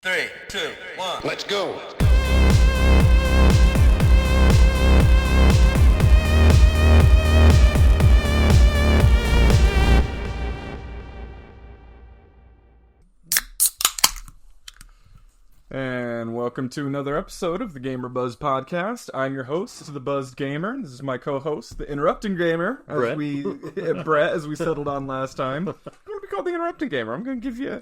3, 2, 1. Let's go. And welcome to another episode of the Gamerbuzz podcast. I'm your host, the Buzzed Gamer. This is my co-host, the Interrupting Gamer, Brett, as we settled on last time. I'm going to be called the Interrupting Gamer. I'm going to give you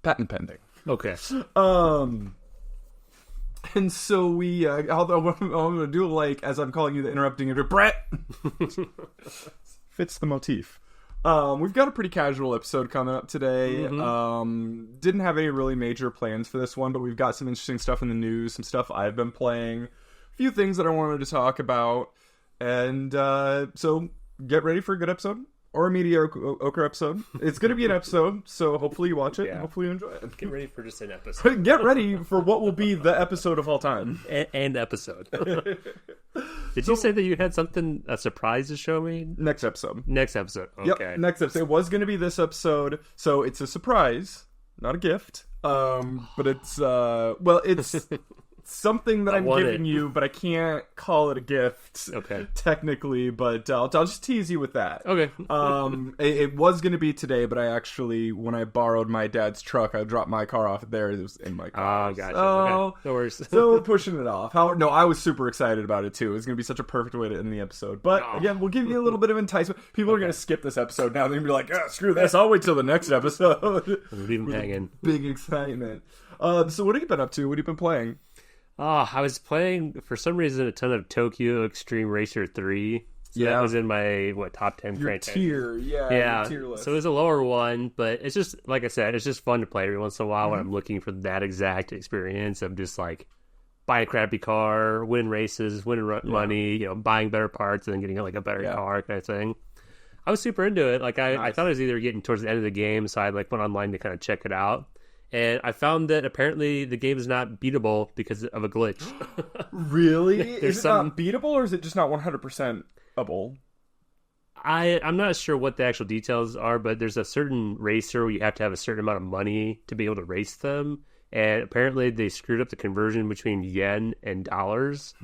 patent pending. Okay. And so we, although I'm going to do as I'm calling you the Interrupting Gamer, Brett, fits the motif. We've got a pretty casual episode coming up today. Didn't have any really major plans for this one, but we've got some interesting stuff in the news, some stuff I've been playing, a few things that I wanted to talk about, and so get ready for a good episode, or a mediocre episode. It's going to be an episode, so hopefully you watch it, and hopefully you enjoy it. Get ready for just an episode. Get ready for what will be the episode of all time. And episode. Did you say that you had a surprise to show me? Next episode. Okay. Yep, next episode. It was going to be this episode, so it's a surprise, not a gift. But it's, it's something that I'm giving you, but I can't call it a gift. Okay. Technically, but I'll just tease you with that. Okay. It was going to be today, but I actually, when I borrowed my dad's truck, I dropped my car off there. It was in my car. Oh, gotcha. So, okay. No worries. So we're pushing it off. No, I was super excited about it too. It was going to be such a perfect way to end the episode. But again, we'll give you a little bit of enticement. People are going to skip this episode now. They're going to be like, screw this. I'll wait till the next episode. Leave them hanging. Big excitement. So what have you been up to? What have you been playing? I was playing, for some reason, a ton of Tokyo Extreme Racer 3. So that was in my, top 10 franchise. Tier, your tier list. So it was a lower one, but it's just, like I said, it's just fun to play every once in a while when I'm looking for that exact experience of just, buying a crappy car, winning races, winning money, buying better parts, and then getting, a better car kind of thing. I was super into it. I thought I was either getting towards the end of the game, so I, went online to kind of check it out. And I found that apparently the game is not beatable because of a glitch. Really? Is it not beatable, or is it just not 100%able? I'm not sure what the actual details are, but there's a certain racer where you have to have a certain amount of money to be able to race them. And apparently they screwed up the conversion between yen and dollars.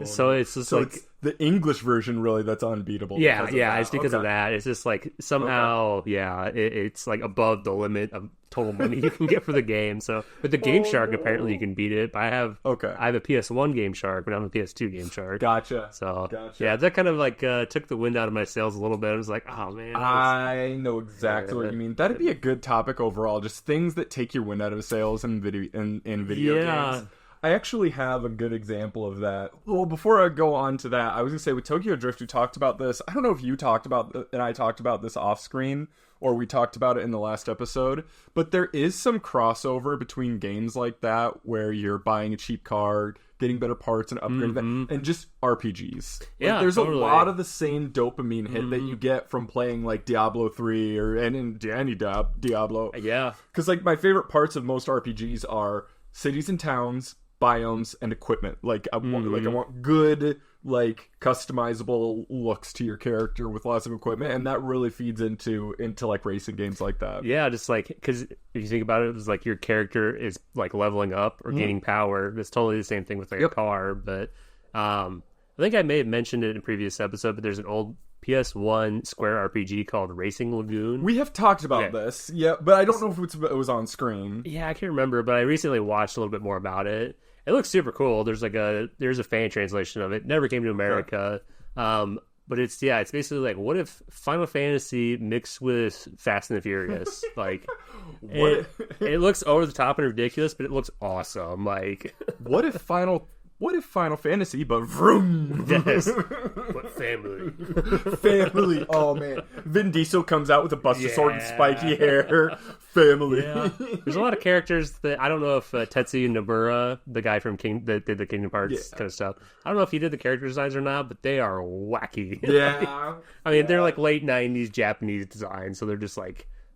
So it's just it's the English version really that's unbeatable. Yeah, it's because of that. It's just somehow, it's above the limit of total money you can get for the game. So with the Game Shark, apparently you can beat it. But I have a PS1 Game Shark, but I'm a PS2 Game Shark. Gotcha. So yeah, that kind of took the wind out of my sails a little bit. I was like, oh man, I know exactly what you mean. That'd be a good topic overall. Just things that take your wind out of sails in video games. I actually have a good example of that. Well, before I go on to that, I was going to say with Tokyo Drift, we talked about this. I don't know if you talked about and I talked about this off screen, or we talked about it in the last episode, but there is some crossover between games like that where you're buying a cheap car, getting better parts and upgrading that, and just RPGs. There's totally a lot of the same dopamine hit that you get from playing Diablo 3 or any Diablo. Yeah. Because my favorite parts of most RPGs are cities and towns, biomes, and equipment. I want good customizable looks to your character with lots of equipment, and that really feeds into racing games like that. Yeah, just because if you think about it, it's your character is leveling up or gaining power. It's totally the same thing with a car. But I think I may have mentioned it in a previous episode, but there's an old PS1 Square RPG called Racing Lagoon. We have talked about this, but I don't know if it was on screen. Yeah, I can't remember, but I recently watched a little bit more about it. It looks super cool. There's a fan translation of it. Never came to America. But it's basically what if Final Fantasy mixed with Fast and the Furious? It looks over the top and ridiculous, but it looks awesome. What if Final Fantasy, but vroom? Yes. But family. Family. Oh, man. Vin Diesel comes out with a Buster Sword and spiky hair. Family. Yeah. There's a lot of characters that I don't know if Tetsuya Nomura, the guy from that did the Kingdom Hearts kind of stuff, I don't know if he did the character designs or not, but they are wacky. Yeah. I mean, they're late 90s Japanese designs, so they're just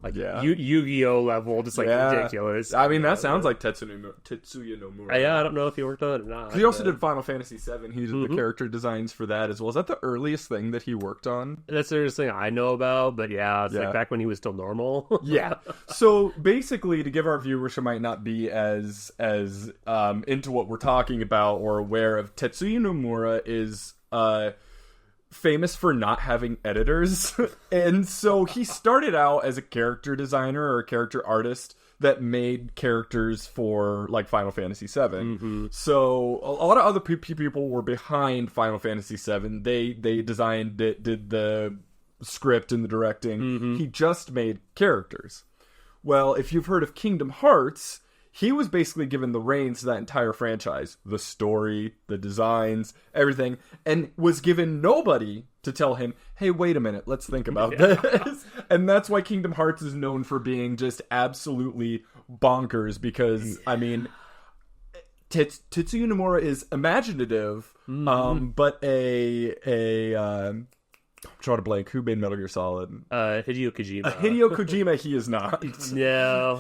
like Yeah. Yu-Gi-Oh level, just like ridiculous. I mean, that sounds like Tetsuya Nomura. Yeah, I don't know if he worked on it or not. He also did Final Fantasy VII. He did the character designs for that as well. Is that the earliest thing that he worked on? That's the earliest thing I know about, but it's like back when he was still normal. Yeah. So basically, to give our viewers who might not be as into what we're talking about or aware of, Tetsuya Nomura is famous for not having editors. And so he started out as a character designer or a character artist that made characters for like Final Fantasy VII. So a lot of other people were behind Final Fantasy VII. They designed it, did the script and the directing. He just made characters. Well, if you've heard of Kingdom Hearts, he was basically given the reins to that entire franchise. The story, the designs, everything. And was given nobody to tell him, hey, wait a minute, let's think about this. And that's why Kingdom Hearts is known for being just absolutely bonkers. Because, I mean, Tetsuya Nomura is imaginative, but I'm trying to blank. Who made Metal Gear Solid? Hideo Kojima. Hideo Kojima, he is not. No,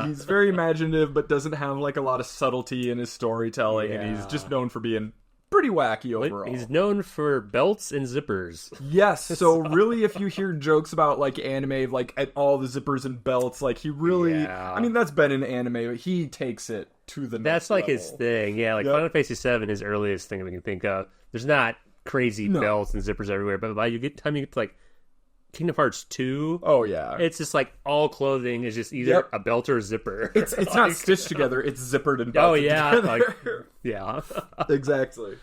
He's very imaginative, but doesn't have like a lot of subtlety in his storytelling, and he's just known for being pretty wacky overall. He's known for belts and zippers. Yes, so really, if you hear jokes about like anime, like at all the zippers and belts, like he really, I mean, that's been in anime, but he takes it to the next That's like level. his thing. Yeah, like Final Fantasy VII, his earliest thing we can think of. There's not crazy belts and zippers everywhere, but by the time you get to like Kingdom Hearts 2, it's just like all clothing is just either a belt or a zipper. It's like, not stitched together, it's zippered and belted together. Exactly.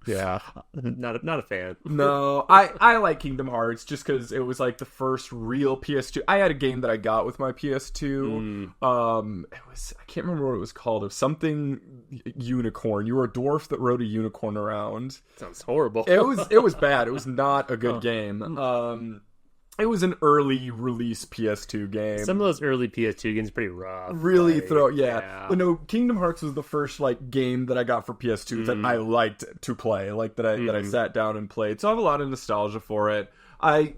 Yeah, not a fan. No, I like Kingdom Hearts just because it was like the first real PS2. I had a game that I got with my PS2. It was, I can't remember what it was called. It was something unicorn. You were a dwarf that rode a unicorn around. Sounds horrible. It was bad. It was not a good game. It was an early release PS2 game. Some of those early PS2 games are pretty rough. Really But no, Kingdom Hearts was the first like game that I got for PS2 that I liked to play, like that I sat down and played. So I have a lot of nostalgia for it.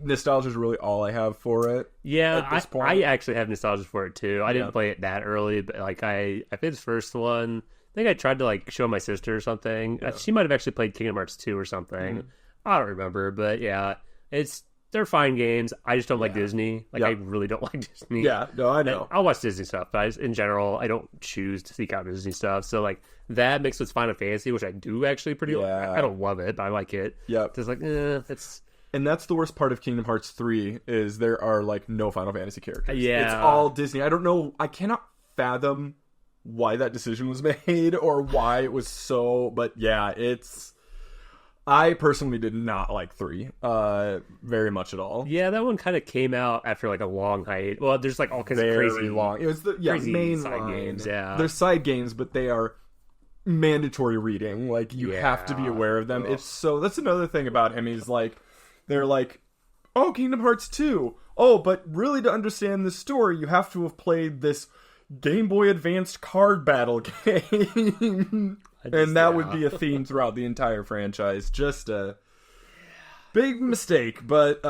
Nostalgia is really all I have for it. Yeah, I actually have nostalgia for it too. I didn't play it that early, but like I played the first one. I think I tried to like show my sister or something. She might have actually played Kingdom Hearts 2 or something. I don't remember, but they're fine games. I just don't like Disney. I really don't like Disney. Yeah, no, I know. I'll watch Disney stuff, but in general, I don't choose to seek out Disney stuff. So, like, that mixed with Final Fantasy, which I do actually pretty like. I don't love it, but I like it. Yeah. It's like, it's... And that's the worst part of Kingdom Hearts 3, is there are, like, no Final Fantasy characters. Yeah. It's all Disney. I don't know. I cannot fathom why that decision was made or why it was so... But, yeah, it's... I personally did not like 3 very much at all. Yeah, that one kind of came out after like a long hiatus. Well, there's like all kinds of crazy long. It was the main side games. Yeah, they're side games, but they are mandatory reading. Like you have to be aware of them. It's so that's another thing about him. He's like, they're like, oh, Kingdom Hearts 2. Oh, but really to understand the story, you have to have played this Game Boy Advanced card battle game. And that would be a theme throughout the entire franchise. Just a big mistake, but...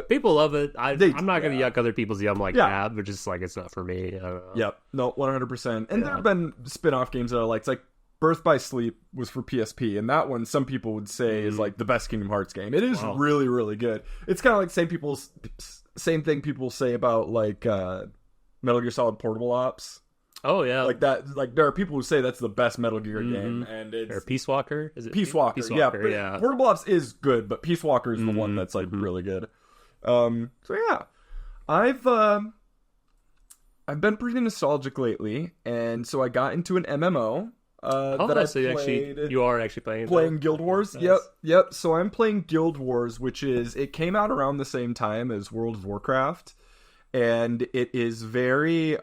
people love it. I'm not going to yuck other people's yum like that, but just like it's not for me. I don't know. Yep. No, 100%. And there have been spin-off games that I liked. It's like Birth by Sleep was for PSP, and that one some people would say is like the best Kingdom Hearts game. It is really, really good. It's kind of like same thing people say about like Metal Gear Solid Portable Ops. Oh yeah, like that. Like there are people who say that's the best Metal Gear game, and it's or Peace Walker. Is it Peace Walker? Yeah. Portable Ops is good, but Peace Walker is the one that's like really good. So yeah, I've been pretty nostalgic lately, and so I got into an MMO. You are actually playing Guild Wars. Nice. Yep. So I'm playing Guild Wars, which it came out around the same time as World of Warcraft, and it is very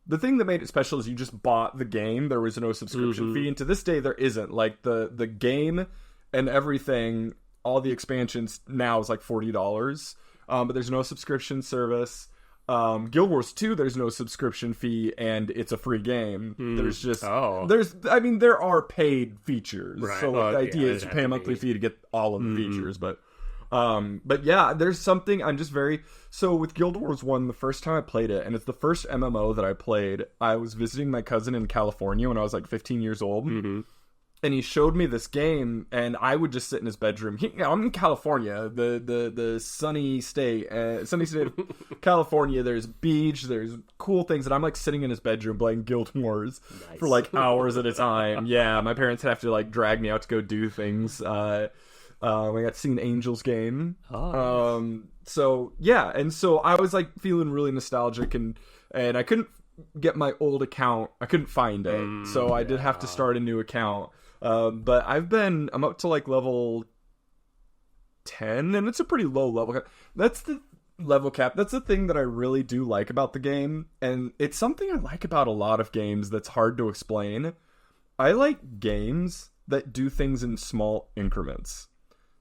the thing that made it special is you just bought the game. There was no subscription fee, and to this day there isn't. Like the game and everything, all the expansions now is like $40, but there's no subscription service. Guild Wars 2, there's no subscription fee, and it's a free game. There's just there are paid features, right. So the idea is you pay a monthly fee to get all of the features, but But yeah, there's something I'm just very... So with Guild Wars 1, the first time I played it, and it's the first MMO that I played, I was visiting my cousin in California when I was like 15 years old. Mm-hmm. And he showed me this game, and I would just sit in his bedroom. I'm in California, the sunny state of California. There's beach, there's cool things, and I'm like sitting in his bedroom playing Guild Wars for like hours at a time. Yeah, my parents have to like drag me out to go do things. I got to see an Angels game. So yeah, and so I was like feeling really nostalgic, and I couldn't get my old account. I couldn't find it, so I did have to start a new account. But I'm up to like level 10, and it's a pretty low level cap. That's the level cap. That's the thing that I really do like about the game, and it's something I like about a lot of games that's hard to explain. I like games that do things in small increments.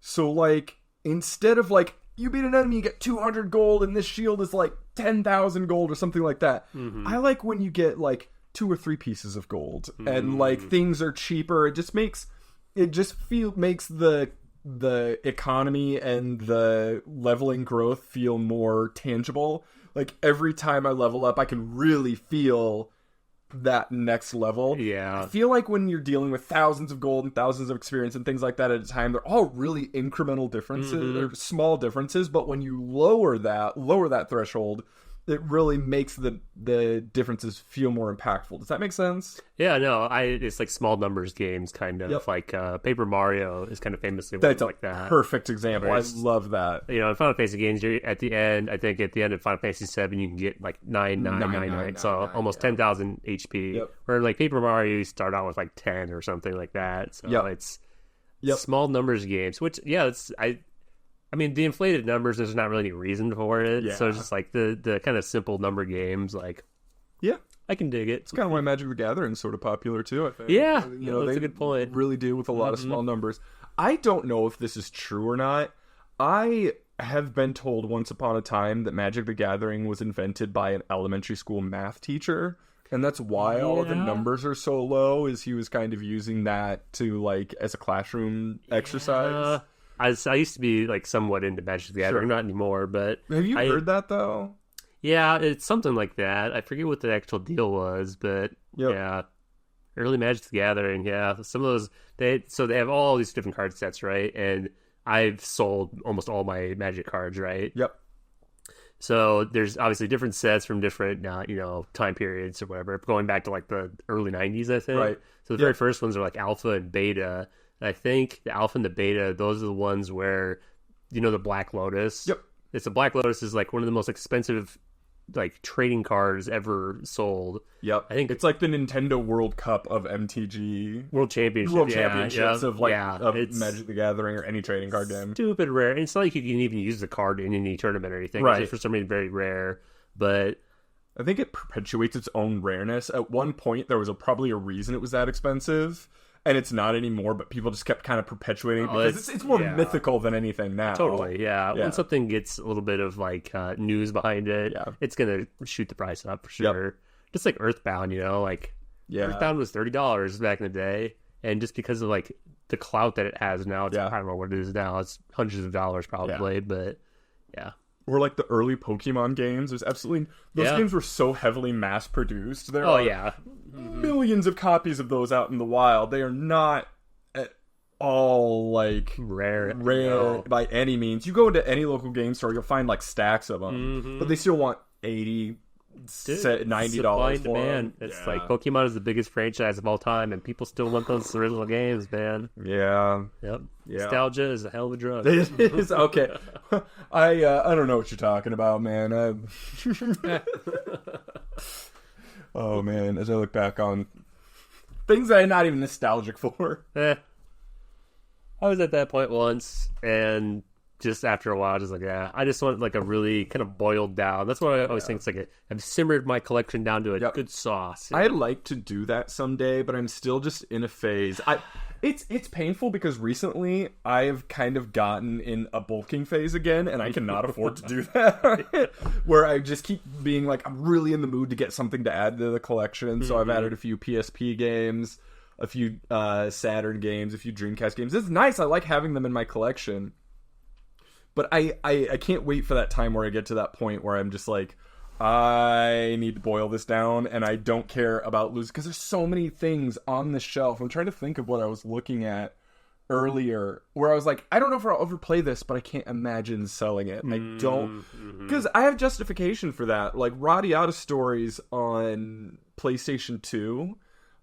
So like, instead of like, you beat an enemy, you get 200 gold, and this shield is like 10,000 gold or something like that. Mm-hmm. I like when you get like 2 or 3 pieces of gold, and like things are cheaper. It makes the economy and the leveling growth feel more tangible. Like every time I level up, I can really feel that next level. Yeah. I feel like when you're dealing with thousands of gold and thousands of experience and things like that at a time, they're all really incremental differences, or small differences, but when you lower that threshold, it really makes the differences feel more impactful. Does that make sense? Yeah, no, it's like small numbers games, kind of. Yep. Like Paper Mario is kind of famously That's like that. Perfect example. I love that. You know, in Final Fantasy games, you're at the end of Final Fantasy 7, you can get like 999, so almost 10,000 HP. Yep. Where like Paper Mario, you start out with like 10 or something like that. So it's small numbers games, which I mean, the inflated numbers, there's not really any reason for it. Yeah. So it's just like the kind of simple number games, like, yeah, I can dig it. It's kind of why Magic the Gathering is sort of popular too, I think. Yeah, that's a good point. Really do with a lot of small numbers. I don't know if this is true or not. I have been told once upon a time that Magic the Gathering was invented by an elementary school math teacher. And that's why all of the numbers are so low, is he was kind of using that to, like, as a classroom exercise. I used to be like somewhat into Magic the Gathering, not anymore, but have you heard that though? Yeah, it's something like that. I forget what the actual deal was, but yeah, early Magic the Gathering. Yeah, some of those they have all these different card sets, right? And I've sold almost all my Magic cards, right? Yep. So there's obviously different sets from different time periods or whatever, going back to like the early 90s, I think. Right. So the very first ones are like Alpha and Beta. I think the Alpha and the Beta, those are the ones where, the Black Lotus. Yep. The Black Lotus is like one of the most expensive like trading cards ever sold. Yep. I think it's like the Nintendo World Cup of MTG. World Championships of Magic the Gathering or any trading card game. Stupid rare. And it's not like you can even use the card in any tournament or anything. Right. It's just for some reason very rare. But I think it perpetuates its own rareness. At one point, there was probably a reason it was that expensive. And it's not anymore, but people just kept kind of perpetuating it because it's more mythical than anything now. Totally, yeah. When something gets a little bit of like news behind it, it's gonna shoot the price up for sure. Yep. Just like Earthbound, Earthbound was $30 back in the day, and just because of like the clout that it has now, it's, I don't know what it is now. It's hundreds of dollars probably, but yeah. Or like the early Pokemon games. There's absolutely... Those games were so heavily mass-produced. There are millions of copies of those out in the wild. They are not at all, like... Rare by any means. You go into any local game store, you'll find, like, stacks of them. Mm-hmm. But they still want $80, $90 for them. It's like Pokemon is the biggest franchise of all time, and people still want those original games, man. Yeah. Yep. Yeah. Nostalgia is a hell of a drug. It is. Okay. I don't know what you're talking about, man. Oh, man. As I look back on things I'm not even nostalgic for. I was at that point once, and just after a while, just like, I just want like a really kind of boiled down. That's what I always think. It's like I've simmered my collection down to a good sauce. I'd like to do that someday, but I'm still just in a phase. It's painful because recently I've kind of gotten in a bulking phase again, and I cannot afford to do that. Where I just keep being like, I'm really in the mood to get something to add to the collection. So I've added a few PSP games, a few Saturn games, a few Dreamcast games. It's nice. I like having them in my collection. But I can't wait for that time where I get to that point where I'm just like, I need to boil this down, and I don't care about losing, because there's so many things on the shelf. I'm trying to think of what I was looking at earlier, where I was like, I don't know if I'll overplay this, but I can't imagine selling it. I don't, because I have justification for that. Like, Radiata Stories on PlayStation 2,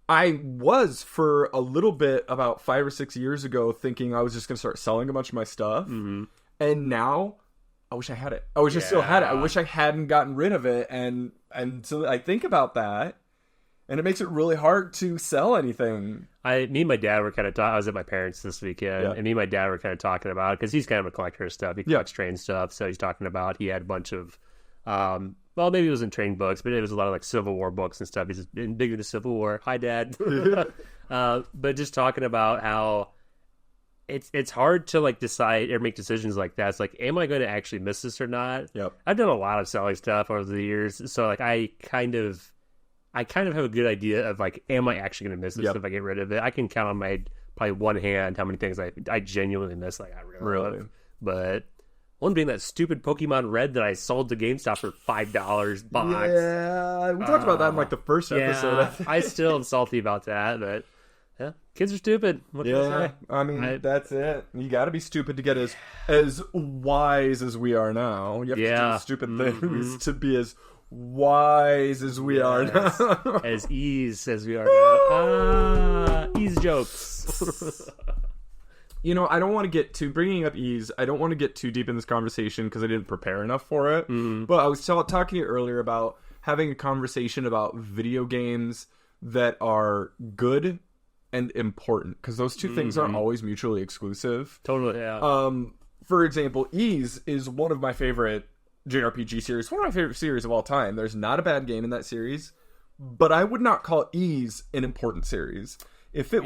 I was, for a little bit, about 5 or 6 years ago, thinking I was just going to start selling a bunch of my stuff. And now, I wish I had it. I wish I still had it. I wish I hadn't gotten rid of it. And so I think about that, and it makes it really hard to sell anything. Me and my dad were kind of talking. I was at my parents this weekend, and me and my dad were kind of talking about it, because he's kind of a collector of stuff. He collects train stuff, so he's talking about he had a bunch of, well, maybe it wasn't train books, but it was a lot of like Civil War books and stuff. He's been big into Civil War. Hi, Dad. But just talking about how it's hard to like decide or make decisions like that. It's like, am I going to actually miss this or not? I've done a lot of selling stuff over the years, so like I kind of have a good idea of like, am I actually going to miss this if I get rid of it? I can count on my probably one hand how many things I genuinely miss. Like, I really love. But one being that stupid Pokemon Red that I sold to GameStop for $5 box. Yeah, we talked about that in like the first episode. I still am salty about that, but yeah, kids are stupid. What can I say? I mean, that's it. You got to be stupid to get as wise as we are now. You have to do stupid things to be as wise as we are now. As ease as we are now. Ease jokes. You know, I don't want to get too, bringing up ease, I don't want to get too deep in this conversation because I didn't prepare enough for it. But I was talking to you earlier about having a conversation about video games that are good and important, because those two things aren't always mutually exclusive. Totally, yeah. For example, Ease is one of my favorite JRPG series, one of my favorite series of all time. There's not a bad game in that series, but I would not call Ease an important series. If it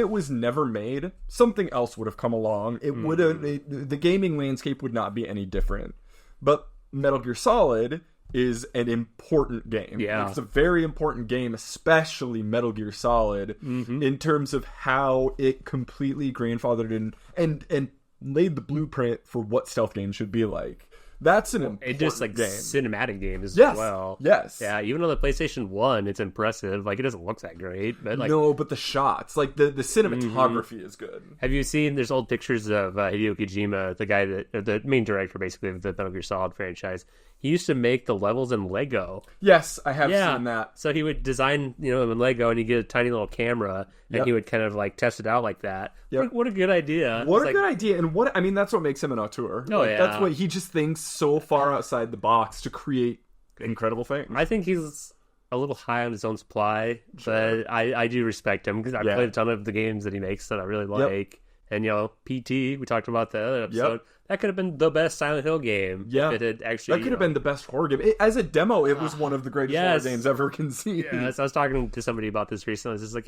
was never made, something else would have come along. It would have, the gaming landscape would not be any different. But Metal Gear Solid is an important game. It's a very important game, especially Metal Gear Solid, in terms of how it completely grandfathered in and laid the blueprint for what stealth games should be like. That's an important it just like game. Cinematic games as well. Yes. Yeah, even on the PlayStation 1, it's impressive. Like, it doesn't look that great, but like, no, but the shots, like the cinematography is good. Have you seen, there's old pictures of Hideo Kojima, the guy the main director basically of the Metal Gear Solid franchise. He used to make the levels in Lego. Yes, I have seen that. So he would design, them in Lego, and he'd get a tiny little camera, and he would kind of like test it out like that. What a good idea! What a good idea! And that's what makes him an auteur. That's what he just thinks so far outside the box to create incredible things. I think he's a little high on his own supply, but I do respect him because I've played a ton of the games that he makes that I really like. And PT, we talked about the other episode. That could have been the best Silent Hill game. If it had actually. That could have been the best horror game. As a demo, it was one of the greatest horror games ever conceived. Yes, I was talking to somebody about this recently. It's just like,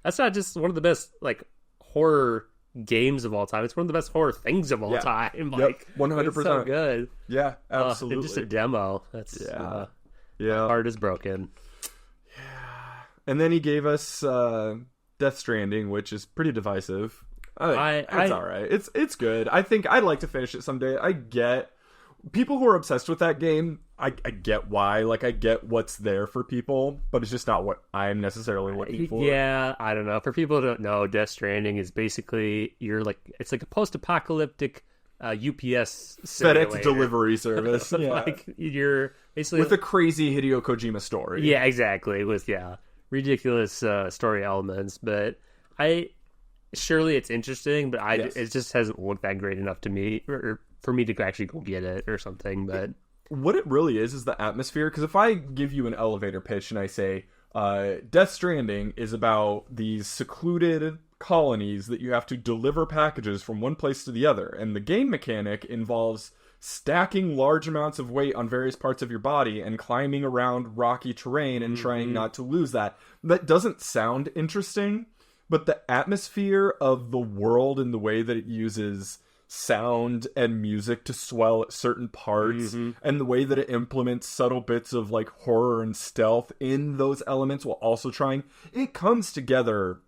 that's not just one of the best like horror games of all time. It's one of the best horror things of all time. Like, 100%. It's so good. Yeah, absolutely. Just a demo. That's my heart is broken. Yeah, and then he gave us Death Stranding, which is pretty divisive. It's all right. It's good. I think I'd like to finish it someday. I get people who are obsessed with that game. I get why. Like, I get what's there for people, but it's just not what I'm necessarily looking for. Yeah, I don't know. For people who don't know, Death Stranding is basically it's like a post-apocalyptic UPS FedEx delivery service. Like, you're basically with a crazy Hideo Kojima story. Yeah, exactly. With ridiculous story elements, but surely it's interesting, but it just hasn't looked that great enough to me, or for me to actually go get it or something. But what it really is the atmosphere. Because if I give you an elevator pitch and I say, Death Stranding is about these secluded colonies that you have to deliver packages from one place to the other, and the game mechanic involves stacking large amounts of weight on various parts of your body and climbing around rocky terrain and trying not to lose that doesn't sound interesting. But the atmosphere of the world and the way that it uses sound and music to swell at certain parts, and the way that it implements subtle bits of like horror and stealth in those elements while also it comes together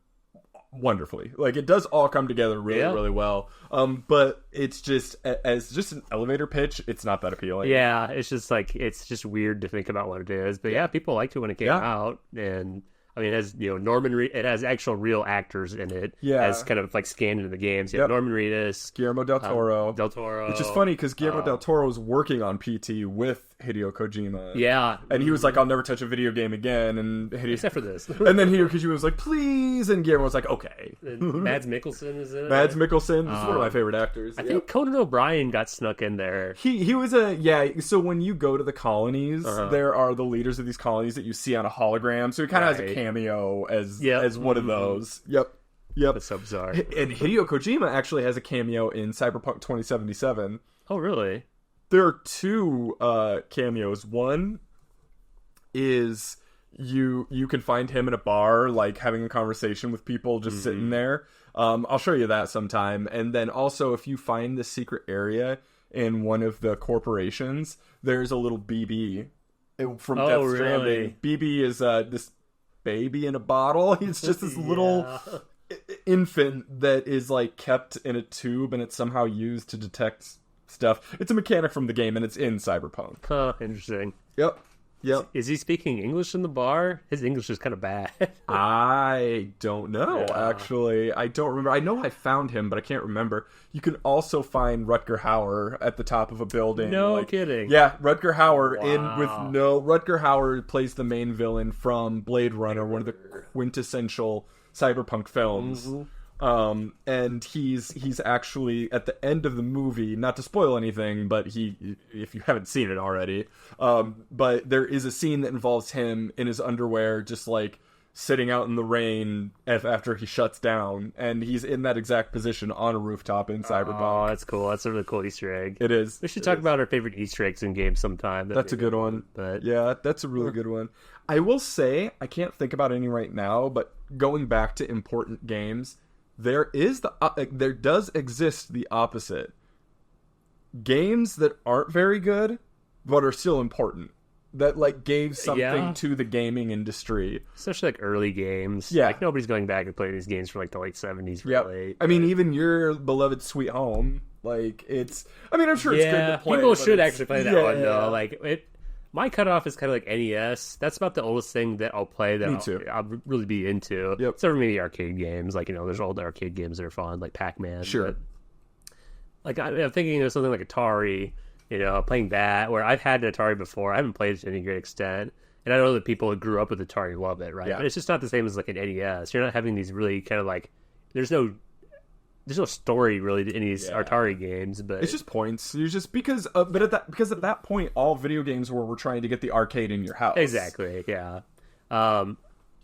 wonderfully. Like, it does all come together really, really well. But it's just, as just an elevator pitch, it's not that appealing. Yeah, it's just like, it's just weird to think about what it is. But yeah, people liked it when it came out. And I mean, it has, it has actual real actors in it. Yeah. As kind of like scanned into the games. You have Norman Reedus. Guillermo del Toro. Which is funny because Guillermo del Toro was working on PT with Hideo Kojima. Yeah. And he was like, I'll never touch a video game again. And except for this. And then Hideo Kojima was like, please. And Guillermo was like, okay. Mads Mikkelsen is in it. Mads Mikkelsen is one of my favorite actors. I think Conan O'Brien got snuck in there. He was so when you go to the colonies, there are the leaders of these colonies that you see on a hologram. So he kind of has a cameo as one of those. Yep. That's so bizarre. And Hideo Kojima actually has a cameo in Cyberpunk 2077. Oh, really? There are two cameos. One is you can find him in a bar, like having a conversation with people, just sitting there. I'll show you that sometime. And then also, if you find the secret area in one of the corporations, there's a little BB from Death Stranding. BB is this baby in a bottle. It's just this little infant that is like kept in a tube, and it's somehow used to detect stuff. It's a mechanic from the game, and it's in Cyberpunk. Huh, interesting. Yep. Is he speaking English in the bar? His English is kind of bad. I don't know, actually. I don't remember. I know I found him, but I can't remember. You can also find Rutger Hauer at the top of a building. No kidding. Yeah, Rutger Hauer Rutger Hauer plays the main villain from Blade Runner, one of the quintessential cyberpunk films. And he's actually at the end of the movie, not to spoil anything, but if you haven't seen it already, but there is a scene that involves him in his underwear, just like sitting out in the rain after he shuts down, and he's in that exact position on a rooftop in Cyberpunk. Oh, that's cool. That's a really cool Easter egg. It is. We should talk about our favorite Easter eggs in games sometime. That's a good one. But yeah, that's a really good one. I will say, I can't think about any right now, but going back to important games, there does exist the opposite. Games that aren't very good, but are still important. That like gave something to the gaming industry. Especially like early games. Yeah. Like nobody's going back and playing these games from like the late 70s. Really. I mean, even your beloved Sweet Home, like I'm sure it's good to play. People should actually play that one though. Like my cutoff is kind of like NES. That's about the oldest thing that I'll play that I'll really be into. Yep. Except for maybe arcade games. Like, there's old arcade games that are fun, like Pac-Man. Sure. But, like, I'm thinking of something like Atari, playing that, where I've had an Atari before. I haven't played it to any great extent. And I know that people who grew up with Atari love it, right? Yeah. But it's just not the same as like an NES. You're not having these really kind of like, there's no story really to any of these Atari games, but it's just points. You just because at that point, all video games were trying to get the arcade in your house. Exactly, yeah. Some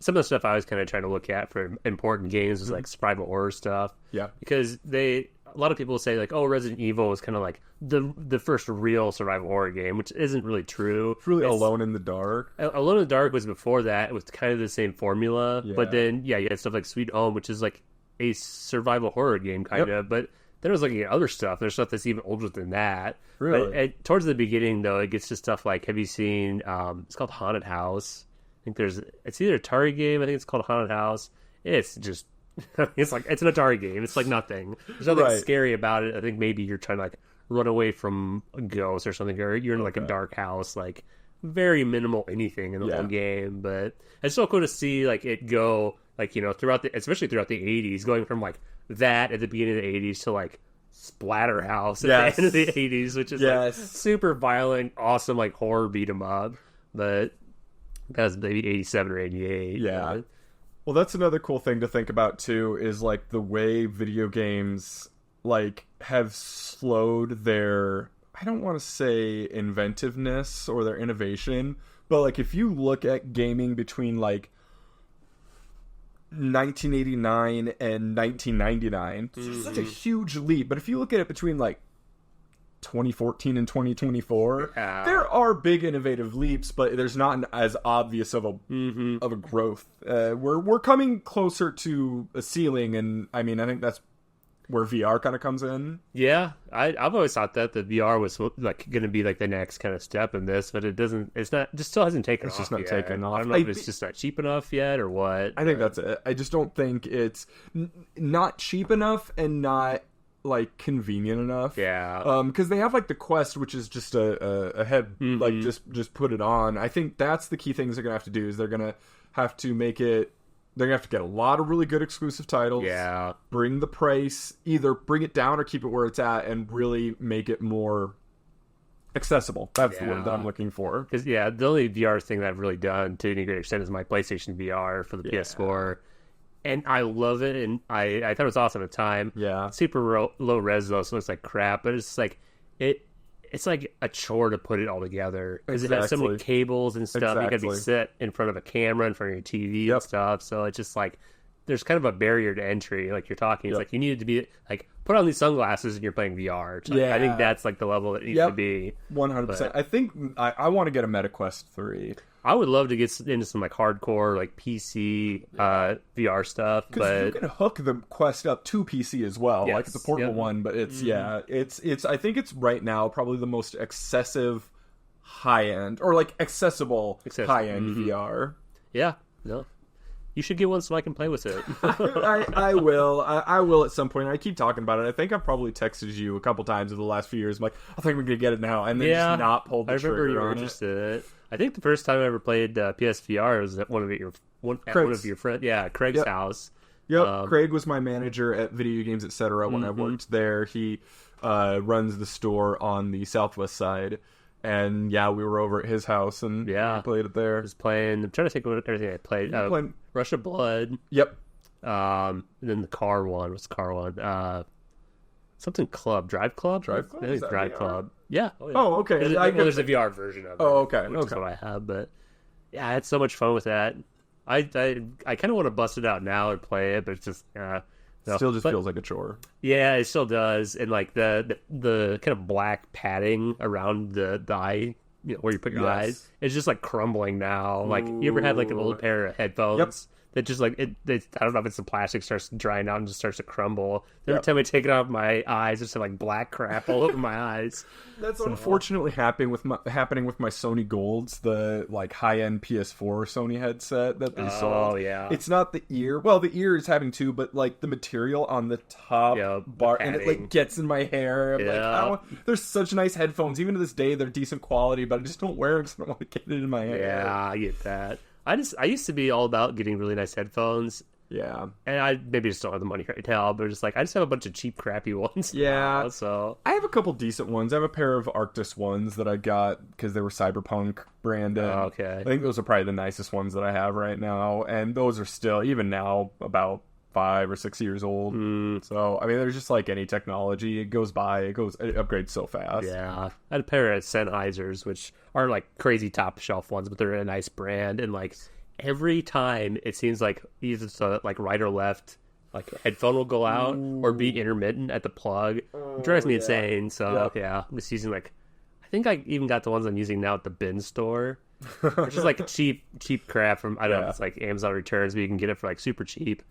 of the stuff I was kind of trying to look at for important games was like survival horror stuff. Yeah, because a lot of people say like, oh, Resident Evil is kind of like the first real survival horror game, which isn't really true. It's really Alone in the Dark. Alone in the Dark was before that. It was kind of the same formula, but then you had stuff like Sweet Home, which is like a survival horror game kind of, but then I was looking at other stuff. There's stuff that's even older than that. Really? But towards the beginning, though, it gets to stuff like, have you seen? It's called Haunted House. I think it's either an Atari game. I think it's called Haunted House. It's just it's an Atari game. It's like nothing. There's nothing scary about it. I think maybe you're trying to like run away from a ghost or something, or you're in like a dark house. Like very minimal anything in the whole game, but it's so cool to see like it go. Like, especially throughout the 80s, going from, like, that at the beginning of the 80s to, like, Splatterhouse at the end of the 80s, which is, like, super violent, awesome, like, horror beat-em-up. But that was maybe 87 or 88. Yeah. Well, that's another cool thing to think about, too, is, like, the way video games, like, have slowed their, I don't want to say inventiveness or their innovation, but, like, if you look at gaming between, like, 1989 and 1999, it's such a huge leap. But if you look at it between like 2014 and 2024, there are big innovative leaps, but there's not as obvious of a growth. We're coming closer to a ceiling, and I mean, I think that's where VR kind of comes in. Yeah, I've always thought that the VR was like going to be like the next kind of step in this, but it doesn't. It's not. Just still hasn't taken off. It's just not yet. taken off. I don't know if it's just not cheap enough yet or what. I think that's it. I just don't think it's not cheap enough and not like convenient enough. Yeah. Because they have like the Quest, which is just a head, like just put it on. I think that's the key things they're gonna have to do is they're gonna have to make it. They're going to have to get a lot of really good exclusive titles. Yeah. Bring the price, either bring it down or keep it where it's at and really make it more accessible. That's the word that I'm looking for. Because, the only VR thing that I've really done to any great extent is my PlayStation VR for the PS4. And I love it, and I thought it was awesome at the time. Yeah. Super low res, though, so it's like crap. But it's like, it's like a chore to put it all together because it has so many cables and stuff. You got to be sit in front of a camera, in front of your TV and stuff. So it's just like there's kind of a barrier to entry. Like you're talking, it's like you needed to be like put on these sunglasses and you're playing VR. I think that's like the level it needs to be. 100%. I think I want to get a MetaQuest 3. I would love to get into some like hardcore like PC VR stuff, but you can hook the Quest up to PC as well. Like it's a portable one, but it's it's I think it's right now probably the most accessive high end or like accessible high end VR. Yeah, no. You should get one so I can play with it. I will. I will at some point. I keep talking about it. I think I've probably texted you a couple times over the last few years. I'm like, I think we're going to get it now. And then just not pull the trigger on it. I remember you were interested. I think the first time I ever played PSVR was at one of your friends. Yeah, Craig's house. Yep. Craig was my manager at Video Games Etc. when I worked there. He runs the store on the southwest side. And we were over at his house and played it there. I was playing. I'm trying to think of everything I played. Rush of Blood. Yep. And then the car one. What's the car one? Something Club. Drive Club? Drive Club? I think it's Drive VR? Club. Yeah. Oh, okay. There's a VR version of it. Oh, okay. Which is what I have. But I had so much fun with that. I kind of want to bust it out now and play it, but it's just... Still just feels like a chore. Yeah, it still does. And like the kind of black padding around the eye, where you put your eyes, it's just like crumbling now. Ooh. Like you ever had like an old pair of headphones that just like I don't know if it's the plastic starts drying out and just starts to crumble. Every time I take it off my eyes, it's like black crap all over my eyes. That's unfortunately happening with my Sony Golds, the like high end PS4 Sony headset that they sold. Oh yeah, it's not the ear. Well, the ear is having too, but like the material on the top bar, and it like gets in my hair. They're such nice headphones. Even to this day, they're decent quality, but I just don't wear them because I don't want to get it in my hair. Yeah, I get that. I used to be all about getting really nice headphones. Yeah. And I maybe just don't have the money right now, but just like I just have a bunch of cheap, crappy ones. Yeah. Now, so I have a couple decent ones. I have a pair of Arctis ones that I got because they were Cyberpunk branded. Oh, okay. I think those are probably the nicest ones that I have right now. And those are still, even now, about 5 or 6 years old. So, I mean, there's just like any technology. It goes by, it upgrades so fast. Yeah. I had a pair of Sennheisers, which are like crazy top shelf ones, but they're a nice brand. And like every time it seems like either so like right or left, like a headphone will go out or be intermittent at the plug. It drives me insane. So, I'm just using like, I think I even got the ones I'm using now at the bin store. Which is like cheap crap from, I don't know, it's like Amazon returns, but you can get it for like super cheap.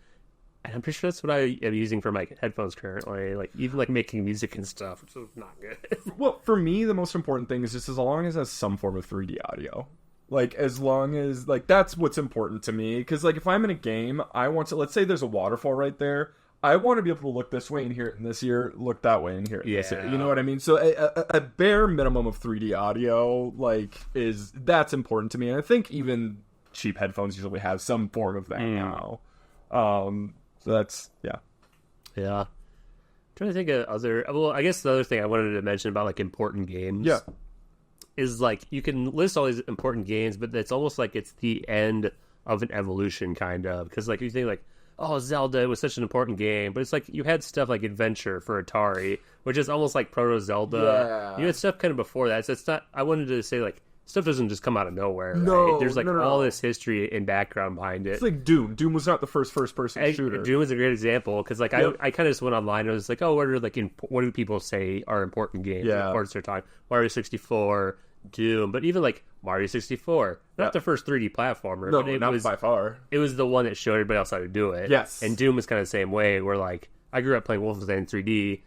And I'm pretty sure that's what I am using for my headphones currently. Like even like making music and stuff, which is not good. Well, for me, the most important thing is just as long as it has some form of 3D audio. Like as long as like that's what's important to me. Because like if I'm in a game, I want to, let's say there's a waterfall right there. I want to be able to look this way and hear it in this ear, look that way and hear it in this ear. You know what I mean? So a bare minimum of 3D audio like that's important to me. And I think even cheap headphones usually have some form of that now. So that's, yeah. I'm trying to think of other... Well, I guess the other thing I wanted to mention about, like, important games is, like, you can list all these important games, but it's almost like it's the end of an evolution, kind of. Because, like, you think, like, oh, Zelda was such an important game, but it's like you had stuff like Adventure for Atari, which is almost like Proto-Zelda. You had stuff kind of before that, so it's not... I wanted to say, like, stuff doesn't just come out of nowhere. Right? There's like all this history and background behind it. It's like Doom. Doom was not the first-person shooter. Doom is a great example because like I kind of just went online and was like, oh, what do people say are important games? Yeah. Of course, they're talking Mario 64, Doom, but even like Mario 64, not the first 3D platformer. No, but not by far. It was the one that showed everybody else how to do it. Yes. And Doom was kind of the same way, where like I grew up playing Wolfenstein 3D,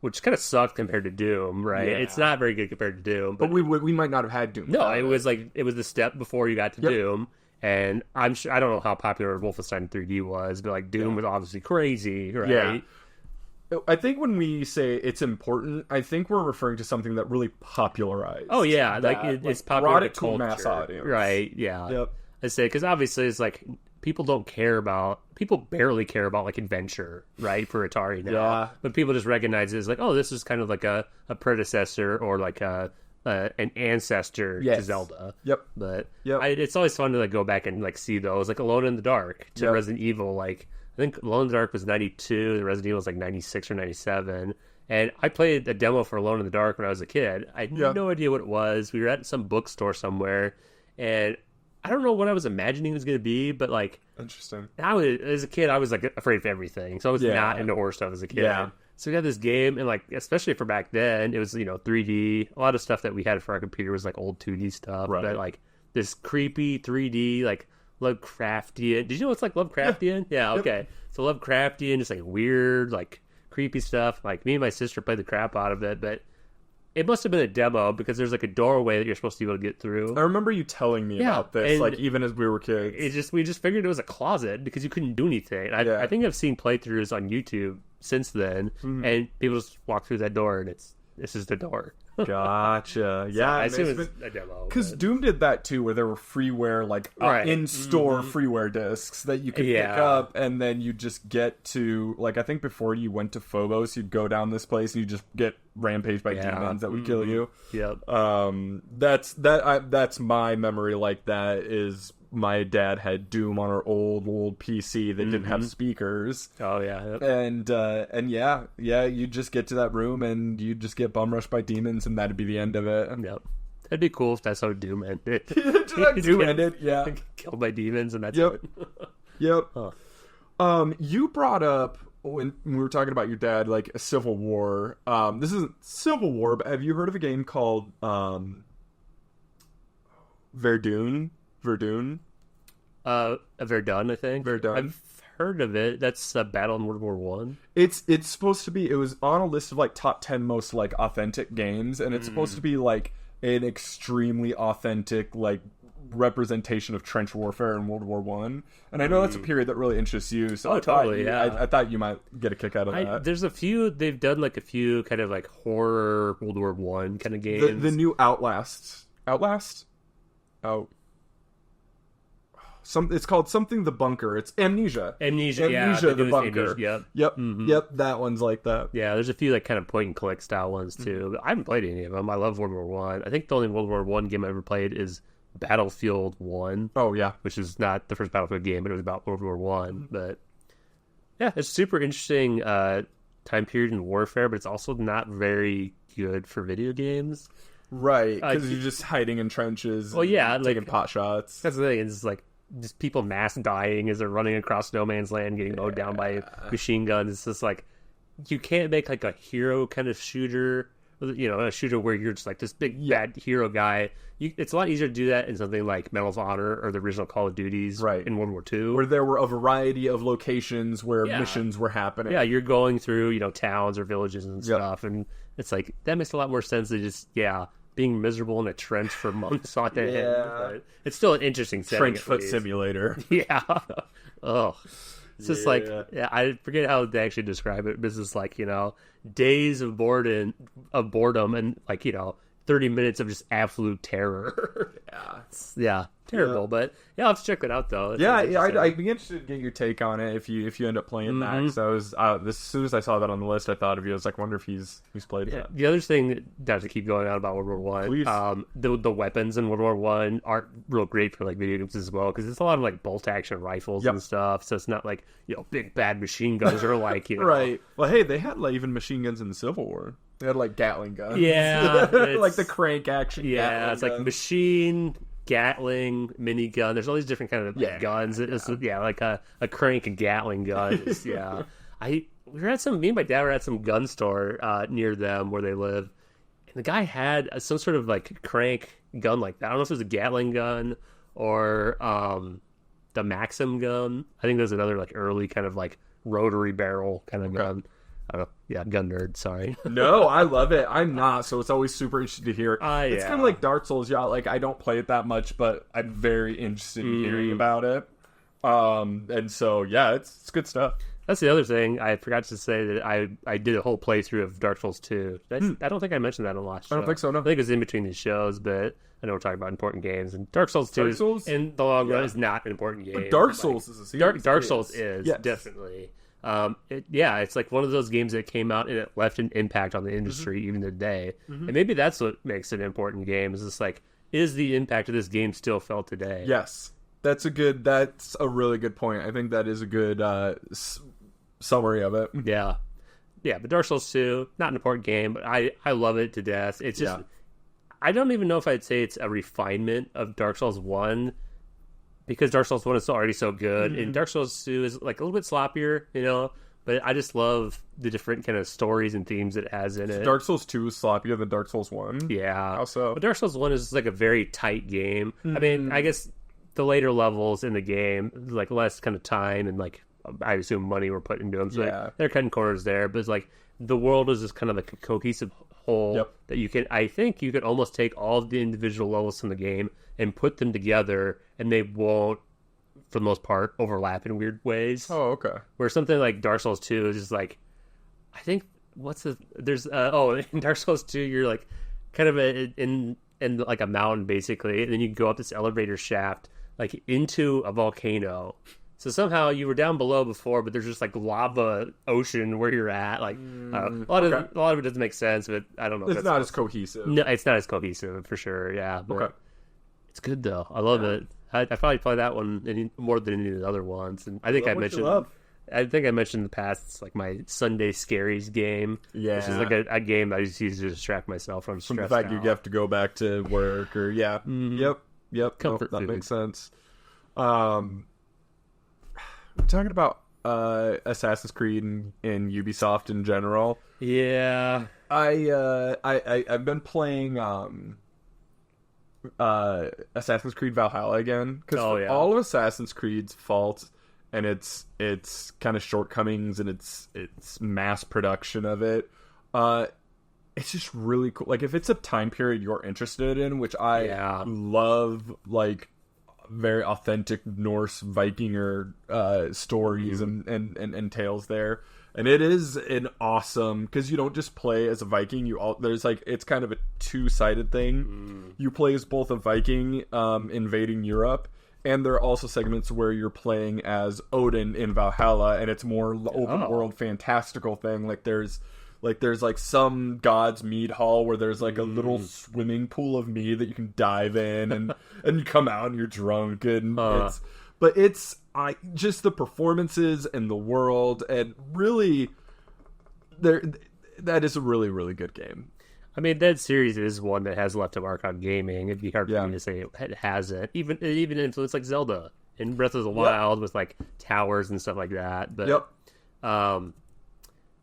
which kind of sucked compared to Doom, right? Yeah. It's not very good compared to Doom. But we might not have had Doom. No, it was the step before you got to Doom. And I'm sure, I don't know how popular Wolfenstein 3D was, but like Doom was obviously crazy, right? Yeah. I think when we say it's important, I think we're referring to something that really popularized. Oh yeah, that, it's popular brought it to a mass audience, right? Yeah. Yep. I say because obviously it's like people barely care about like adventure, right? For Atari now, Yeah. But people just recognize it as like, oh, this is kind of like a predecessor or like an ancestor to Zelda. Yep. But Yep. It's always fun to like go back and like see those, like Alone in the Dark to Resident Evil. Like I think Alone in the Dark was 92, the Resident Evil was like 96 or 97. And I played a demo for Alone in the Dark when I was a kid. I had no idea what it was. We were at some bookstore somewhere, and I don't know what I was imagining it was going to be, but like, interesting. As a kid, I was like afraid of everything, so I was not into horror stuff as a kid. Yeah. So we had this game, and like, especially for back then, it was 3D. A lot of stuff that we had for our computer was like old 2D stuff, but like this creepy 3D like Lovecraftian. Did you know it's like Lovecraftian? Yeah. Okay. So Lovecraftian, just like weird, like creepy stuff. Like me and my sister played the crap out of it, but it must have been a demo because there's like a doorway that you're supposed to be able to get through. I remember you telling me about this, like even as we were kids. We just figured it was a closet because you couldn't do anything. I think I've seen playthroughs on YouTube since then, and people just walk through that door, and this is the door. Gotcha. Yeah, I assume it's a demo. Because Doom did that too, where there were freeware, like in-store freeware discs that you could pick up, and then you just get to, like, I think before you went to Phobos, you'd go down this place and you just get rampaged by demons that would kill you. Yep. That's my memory. Like that is my dad had Doom on our old PC that didn't have speakers. Oh yeah. Yep. And you just get to that room and you just get bum rushed by demons, and that'd be the end of it. Yep. That'd be cool if that's how Doom ended. Doom ended, yeah. Killed by demons, and that's it. Yep. Huh. You brought up when we were talking about your dad, like a Civil War. This isn't Civil War, but have you heard of a game called Verdun? Verdun, I think. Verdun. I've heard of it. That's a battle in World War One. It's supposed to be. It was on a list of like top 10 most like authentic games, and it's supposed to be like an extremely authentic like representation of trench warfare in World War One. And I know that's a period that really interests you. So I thought you might get a kick out of that. There's a few. They've done like a few kind of like horror World War One kind of games. The new Outlast. It's called something the bunker. It's Amnesia. Amnesia, the bunker. Yep. Yep. That one's like that. Yeah, there's a few like kind of point and click style ones too. But I haven't played any of them. I love World War One. I think the only World War One game I ever played is Battlefield 1. Oh yeah, which is not the first Battlefield game, but it was about World War One. But yeah, it's super interesting time period in warfare, but it's also not very good for video games. Right, because you're just hiding in trenches. Well, yeah, taking pot shots. That's the thing. It's like just people mass dying as they're running across no man's land, getting mowed down by machine guns. It's just like you can't make like a hero kind of shooter. A shooter where you're just like this big bad hero guy. It's a lot easier to do that in something like Medal of Honor or the original Call of Duties in World War II. Where there were a variety of locations where missions were happening. Yeah, you're going through, towns or villages and stuff. And it's like, that makes a lot more sense than just, being miserable in a trench for months on end. But it's still an interesting setting. Trench foot simulator. Yeah. Oh. It's just I forget how they actually describe it, but it's just like, days of boredom and like, 30 minutes of just absolute terror. Terrible. But I'll have to check it out though. I'd be interested to get your take on it if you end up playing that. Because I was as soon as I saw that on the list, I thought of you. I was like, wonder if he's played that. The other thing that to keep going on about World War One, the weapons in World War One aren't real great for like video games as well, because it's a lot of like bolt action rifles and stuff. So it's not like big bad machine guns or like right. Well, hey, they had like even machine guns in the Civil War. They had like Gatling guns. Yeah, like the crank action. Yeah, Gatling it's like guns. Machine, Gatling, minigun. There's all these different kind of guns. It's like a crank and Gatling gun. Me and my dad were at some gun store near them where they live, and the guy had some sort of like crank gun like that. I don't know if it was a Gatling gun or the Maxim gun. I think there's another like early kind of like rotary barrel kind of gun. I don't know. Yeah, gun nerd. Sorry. No, I love it. I'm not, so it's always super interesting to hear. It's yeah. kind of like Dark Souls. Yeah, like I don't play it that much, but I'm very interested in hearing about it. And so yeah, it's good stuff. That's the other thing. I forgot to say that I did a whole playthrough of Dark Souls 2. I don't think I mentioned that on the last show. I don't think so, no. I think it was in between these shows, but I know we're talking about important games. And Dark Souls 2 in the long run is not an important game. But Dark Souls is a series. Dark Souls is, definitely. It's like one of those games that came out and it left an impact on the industry even today. And maybe that's what makes it an important game. Is just like, is the impact of this game still felt today? Yes. That's a really good point. I think that is a good summary of it. Yeah, but Dark Souls 2, not an important game, but I love it to death. It's just, I don't even know if I'd say it's a refinement of Dark Souls 1, because Dark Souls 1 is already so good, and Dark Souls 2 is like a little bit sloppier, but I just love the different kind of stories and themes it has in it. Dark Souls 2 is sloppier than Dark Souls 1? Yeah. How so? But Dark Souls 1 is like a very tight game. I mean, I guess the later levels in the game, like less kind of time and like, I assume money were put into them, so they're cutting corners there. But it's like the world is just kind of like a cohesive whole that you can. I think you could almost take all of the individual levels from the game and put them together, and they won't, for the most part, overlap in weird ways. Oh, okay. Where something like Dark Souls 2 is just like, I think in Dark Souls 2 you're like kind of in like a mountain basically, and then you go up this elevator shaft like into a volcano. So somehow you were down below before, but there's just like lava ocean where you're at. Like a lot of it doesn't make sense, but I don't know. It's not as cohesive. No, it's not as cohesive for sure. Yeah, but it's good though. I love it. I probably play that one more than any of the other ones. And I think I mentioned in the past, it's like my Sunday Scaries game. Yeah, which is like a game I just use to distract myself from the fact you have to go back to work or yep. Comfort that food. Makes sense. We're talking about Assassin's Creed and Ubisoft in general. Yeah, I've been playing Assassin's Creed Valhalla again because all of Assassin's Creed's faults and its kind of shortcomings and its mass production of it, it's just really cool. Like if it's a time period you're interested in, which I love, like very authentic Norse Vikinger stories and tales there, and it is an awesome, because you don't just play as a Viking. There's like, it's kind of a two-sided thing. You play as both a Viking invading Europe, and there are also segments where you're playing as Odin in Valhalla, and it's more open world fantastical thing. There's some god's mead hall where there's like a little swimming pool of mead that you can dive in, and you come out and you're drunk, and it's just the performances and the world, and really that is a really, really good game. I mean, that series is one that has left a mark on gaming. It'd be hard for me to say it hasn't. Even influenced like Zelda and Breath of the Wild with like towers and stuff like that. But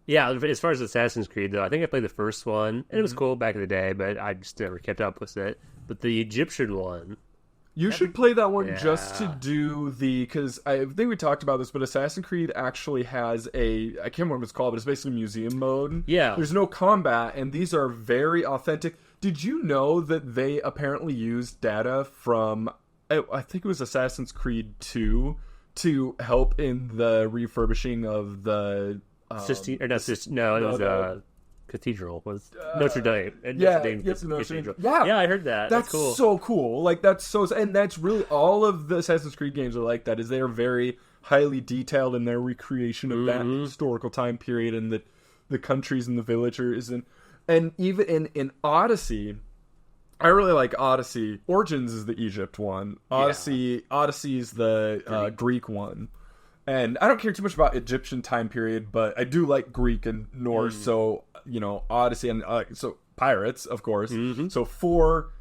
yeah, as far as Assassin's Creed, though, I think I played the first one, and it was cool back in the day, but I just never kept up with it. But the Egyptian one... You should play that one just to do because I think we talked about this, but Assassin's Creed actually has I can't remember what it's called, but it's basically museum mode. Yeah. There's no combat, and these are very authentic. Did you know that they apparently used data from, I think it was Assassin's Creed 2, to help in the refurbishing of the... Cathedral was Notre Dame. Cathedral. Yeah, I heard that. That's cool. So cool. Like and that's really all of the Assassin's Creed games are like that. Is they are very highly detailed in their recreation of that historical time period and the countries and the villagers and even in Odyssey. I really like Odyssey. Origins is the Egypt one. Odyssey is the Greek one. And I don't care too much about Egyptian time period, but I do like Greek and Norse. So, Odyssey and so pirates, of course. So 4,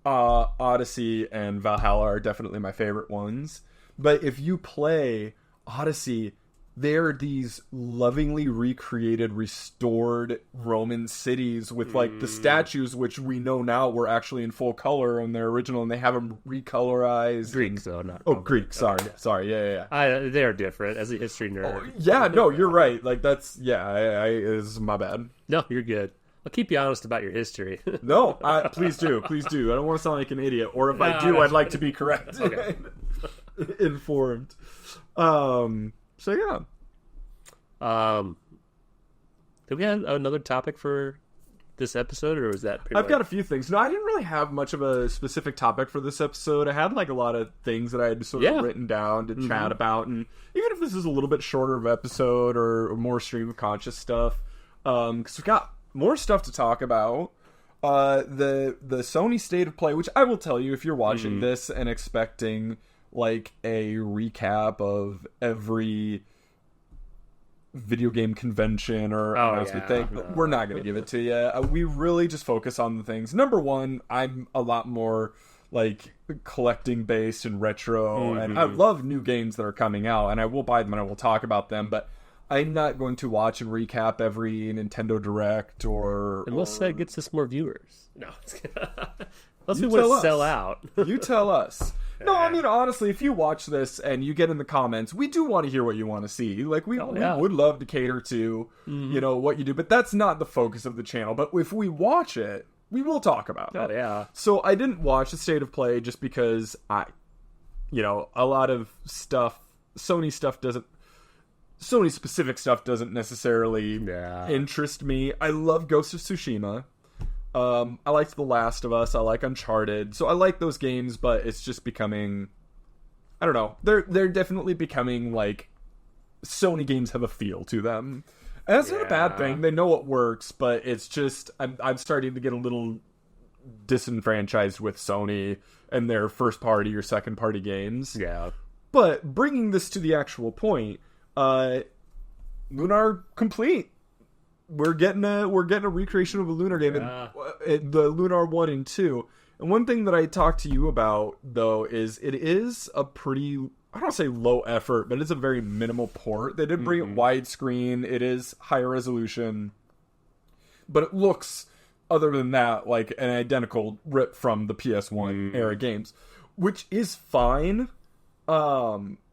Odyssey and Valhalla are definitely my favorite ones. But if you play Odyssey, they're these lovingly recreated, restored Roman cities with like the statues, which we know now were actually in full color in their original, and they have them recolorized. Greeks, though, not Roman. Greek. Sorry. Yeah. They are different as a history nerd. Yeah, no, you're right. Like that's is my bad. No, you're good. I'll keep you honest about your history. No, please do. I don't want to sound like an idiot. Or if I do, I'd like to be correct. Okay. Informed. So yeah. Do we have another topic for this episode, or was that I've got a few things. No, I didn't really have much of a specific topic for this episode. I had like a lot of things that I had sort of written down to chat about, and even if this is a little bit shorter of episode or more stream of conscious stuff, because we've got more stuff to talk about. The Sony State of Play, which I will tell you, if you're watching this and expecting like a recap of every video game convention or announcement thing, we're not going to give it to you. We really just focus on the things. Number one, I'm a lot more like collecting based and retro, and I love new games that are coming out, and I will buy them and I will talk about them, but I'm not going to watch and recap every Nintendo Direct unless that gets us more viewers. No. Unless we want to sell out. You tell us. No, I mean, honestly, if you watch this and you get in the comments, we do want to hear what you want to see. Like, we would love to cater to, what you do. But that's not the focus of the channel. But if we watch it, we will talk about it. Oh, yeah. So I didn't watch the State of Play just because a lot of stuff, Sony-specific stuff doesn't necessarily interest me. I love Ghost of Tsushima. I liked The Last of Us. I like Uncharted. So I like those games, but it's just becoming, I don't know. They're definitely becoming like Sony games have a feel to them. And that's not a bad thing. They know what works, but it's just I'm starting to get a little disenfranchised with Sony and their first party or second party games. Yeah. But bringing this to the actual point, Lunar complete. We're getting a recreation of a Lunar game, the Lunar 1 and 2. And one thing that I talked to you about, though, is it is a pretty, I don't want to say low effort, but it's a very minimal port. They did bring it widescreen. It is higher resolution. But it looks, other than that, like an identical rip from the PS1 era games, which is fine.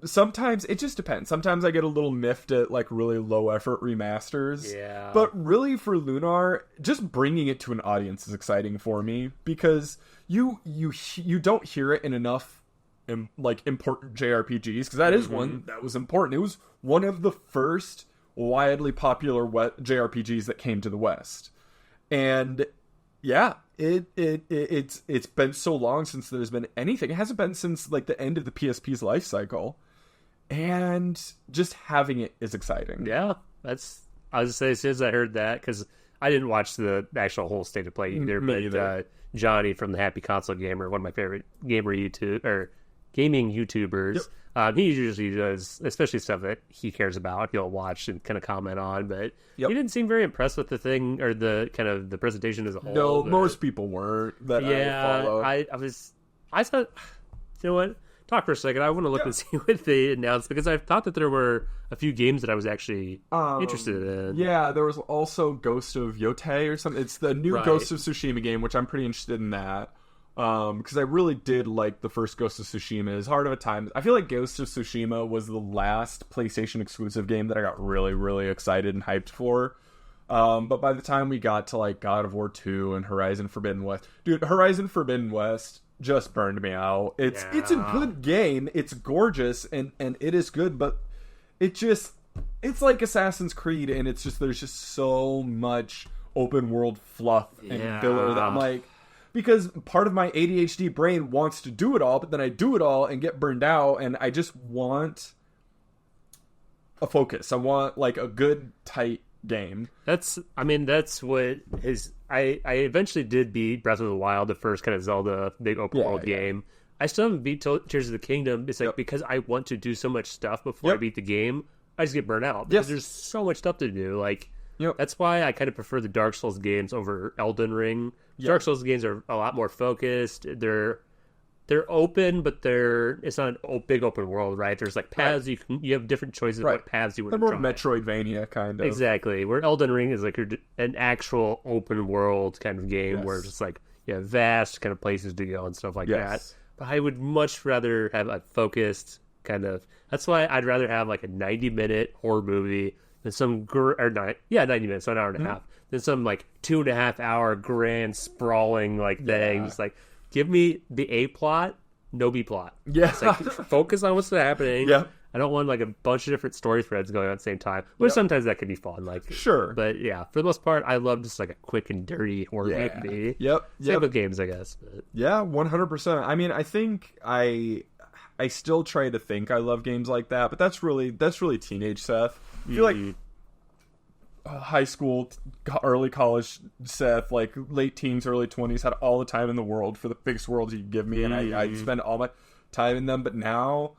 Sometimes it just depends. Sometimes I get a little miffed at like really low effort remasters. Yeah. But really for Lunar, just bringing it to an audience is exciting for me because you don't hear it in enough important JRPGs, because that is one that was important. It was one of the first widely popular JRPGs that came to the West. And yeah, it's been so long since there's been anything. It hasn't been since like the end of the PSP's life cycle, and just having it is exciting. Yeah, I was gonna say, as soon as I heard that, because I didn't watch the actual whole State of Play either, but Johnny from the Happy Console Gamer, one of my favorite gaming YouTubers. He usually does, especially stuff that he cares about, he'll watch and kind of comment on, but he didn't seem very impressed with the thing, or the kind of the presentation as a whole. No, most people weren't. I thought, you know what? Talk for a second. I want to look and see what they announced, because I thought that there were a few games that I was actually interested in. Yeah, there was also Ghost of Yotei or something. It's the new Ghost of Tsushima game, which I'm pretty interested in that. Because I really did like the first Ghost of Tsushima. It's hard of a time. I feel like Ghost of Tsushima was the last PlayStation exclusive game that I got really, really excited and hyped for. But by the time we got to like God of War 2 and Horizon Forbidden West, dude, Horizon Forbidden West just burned me out. It's a good game. It's gorgeous and it is good, but it's like Assassin's Creed, and it's just, there's just so much open world fluff and filler that I'm like, because part of my ADHD brain wants to do it all, but then I do it all and get burned out, and I just want a focus. I want like a good, tight game. That's what his... I eventually did beat Breath of the Wild, the first kind of Zelda big open world game. I still haven't beat Tears of the Kingdom. It's like, because I want to do so much stuff before I beat the game, I just get burnt out. Because there's so much stuff to do. Like, that's why I kind of prefer the Dark Souls games over Elden Ring. Dark Souls games are a lot more focused. They're they're open, but it's not a big open world, right? There's like paths you have different choices of what paths you want to try. More Metroidvania kind of. Exactly. Where Elden Ring is like an actual open world kind of game where it's just like you have vast kind of places to go and stuff like that. But I would much rather have a focused kind of. That's why I'd rather have like a 90-minute horror movie than some 90 minutes, so an hour and a half, than some like 2.5 hour grand sprawling like thing. Just like give me the A plot, no B plot. Yeah, like, focus on what's happening. Yeah. I don't want like a bunch of different story threads going on at the same time. Which sometimes that can be fun. Like sure, but yeah, for the most part, I love just like a quick and dirty horror movie. Same with games, I guess. But. Yeah, 100%. I mean, I think I still try to think I love games like that, but that's really teenage Seth. I feel like high school, early college Seth, like late teens, early 20s, had all the time in the world for the biggest worlds you could give me, and I spend all my time in them. But now,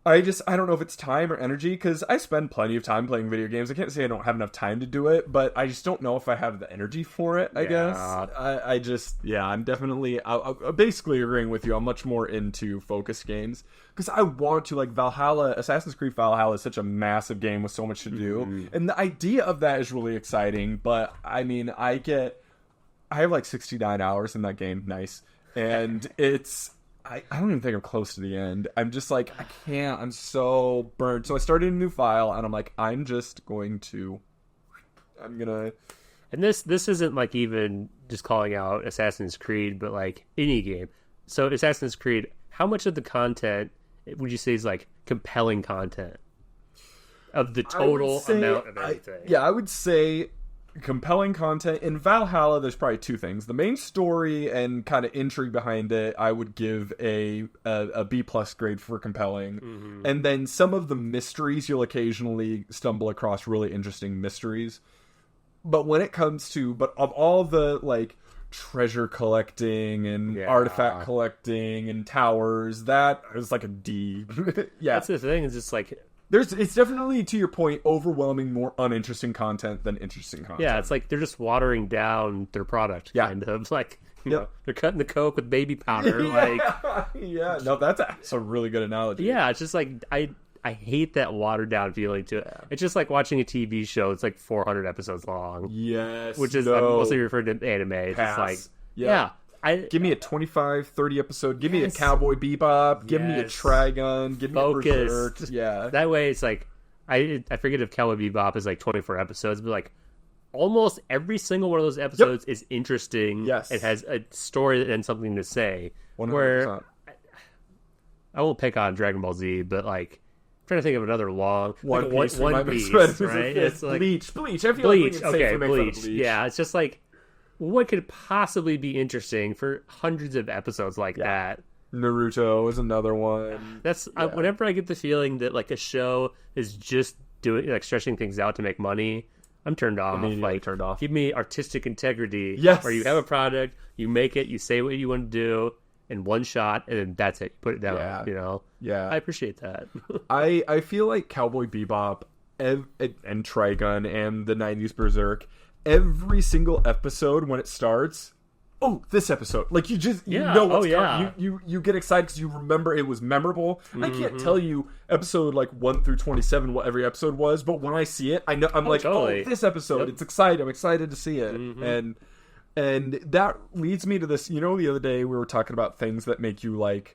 I don't know if it's time or energy, because I spend plenty of time playing video games. I can't say I don't have enough time to do it, but I just don't know if I have the energy for it, I guess. I'm definitely, I'm basically agreeing with you. I'm much more into focus games, because I want to, like, Assassin's Creed Valhalla is such a massive game with so much to do, and the idea of that is really exciting, but, I mean, I have, like, 69 hours in that game, nice, and it's... I don't even think I'm close to the end. I'm just like, I can't. I'm so burnt. So I started a new file, and I'm like, I'm gonna... And this isn't like even just calling out Assassin's Creed, but like any game. So Assassin's Creed, how much of the content would you say is like compelling content of the total amount of everything? I would say compelling content. In Valhalla, there's probably two things: the main story and kind of intrigue behind it. I would give a B+ grade for compelling, and then some of the mysteries, you'll occasionally stumble across really interesting mysteries. But when it comes to of all the like treasure collecting and artifact collecting and towers, that is like a D. That's the thing. Is just like. It's definitely, to your point, overwhelming more uninteresting content than interesting content. Yeah, it's like they're just watering down their product, kind of. Like, you know, they're cutting the Coke with baby powder. No, that's a really good analogy. Yeah, it's just like, I hate that watered down feeling to it. Yeah. It's just like watching a TV show. It's like 400 episodes long. Yes. Which is, I'm mostly referred to anime. It's just like, give me a give me 30 episode. Give me a Cowboy Bebop. Give me a Trigun. Give me a Berserk. Yeah. That way, it's like I forget if Cowboy Bebop is like 24 episodes, but like almost every single one of those episodes is interesting. Yes. It has a story and something to say. 100%. Where I won't pick on Dragon Ball Z, but like I'm trying to think of another long One Piece, right? It's like Bleach. I feel Bleach. Like we can Bleach. Yeah, it's just like. What could possibly be interesting for hundreds of episodes like that? Naruto is another one. Whenever I get the feeling that like a show is just doing like stretching things out to make money, I'm turned off. Turned off. Give me artistic integrity. Yes. Where you have a product, you make it, you say what you want to do in one shot, and then that's it. You put it down. Yeah. You know. Yeah. I appreciate that. I feel like Cowboy Bebop and Trigun and the 90s Berserk. Every single episode when it starts, this episode, like you know what's coming. You get excited because you remember it was memorable. I can't tell you episode like 1 through 27 what every episode was, but when I see it, I know I'm this episode, it's exciting. I'm excited to see it, and that leads me to this. You know, the other day we were talking about things that make you like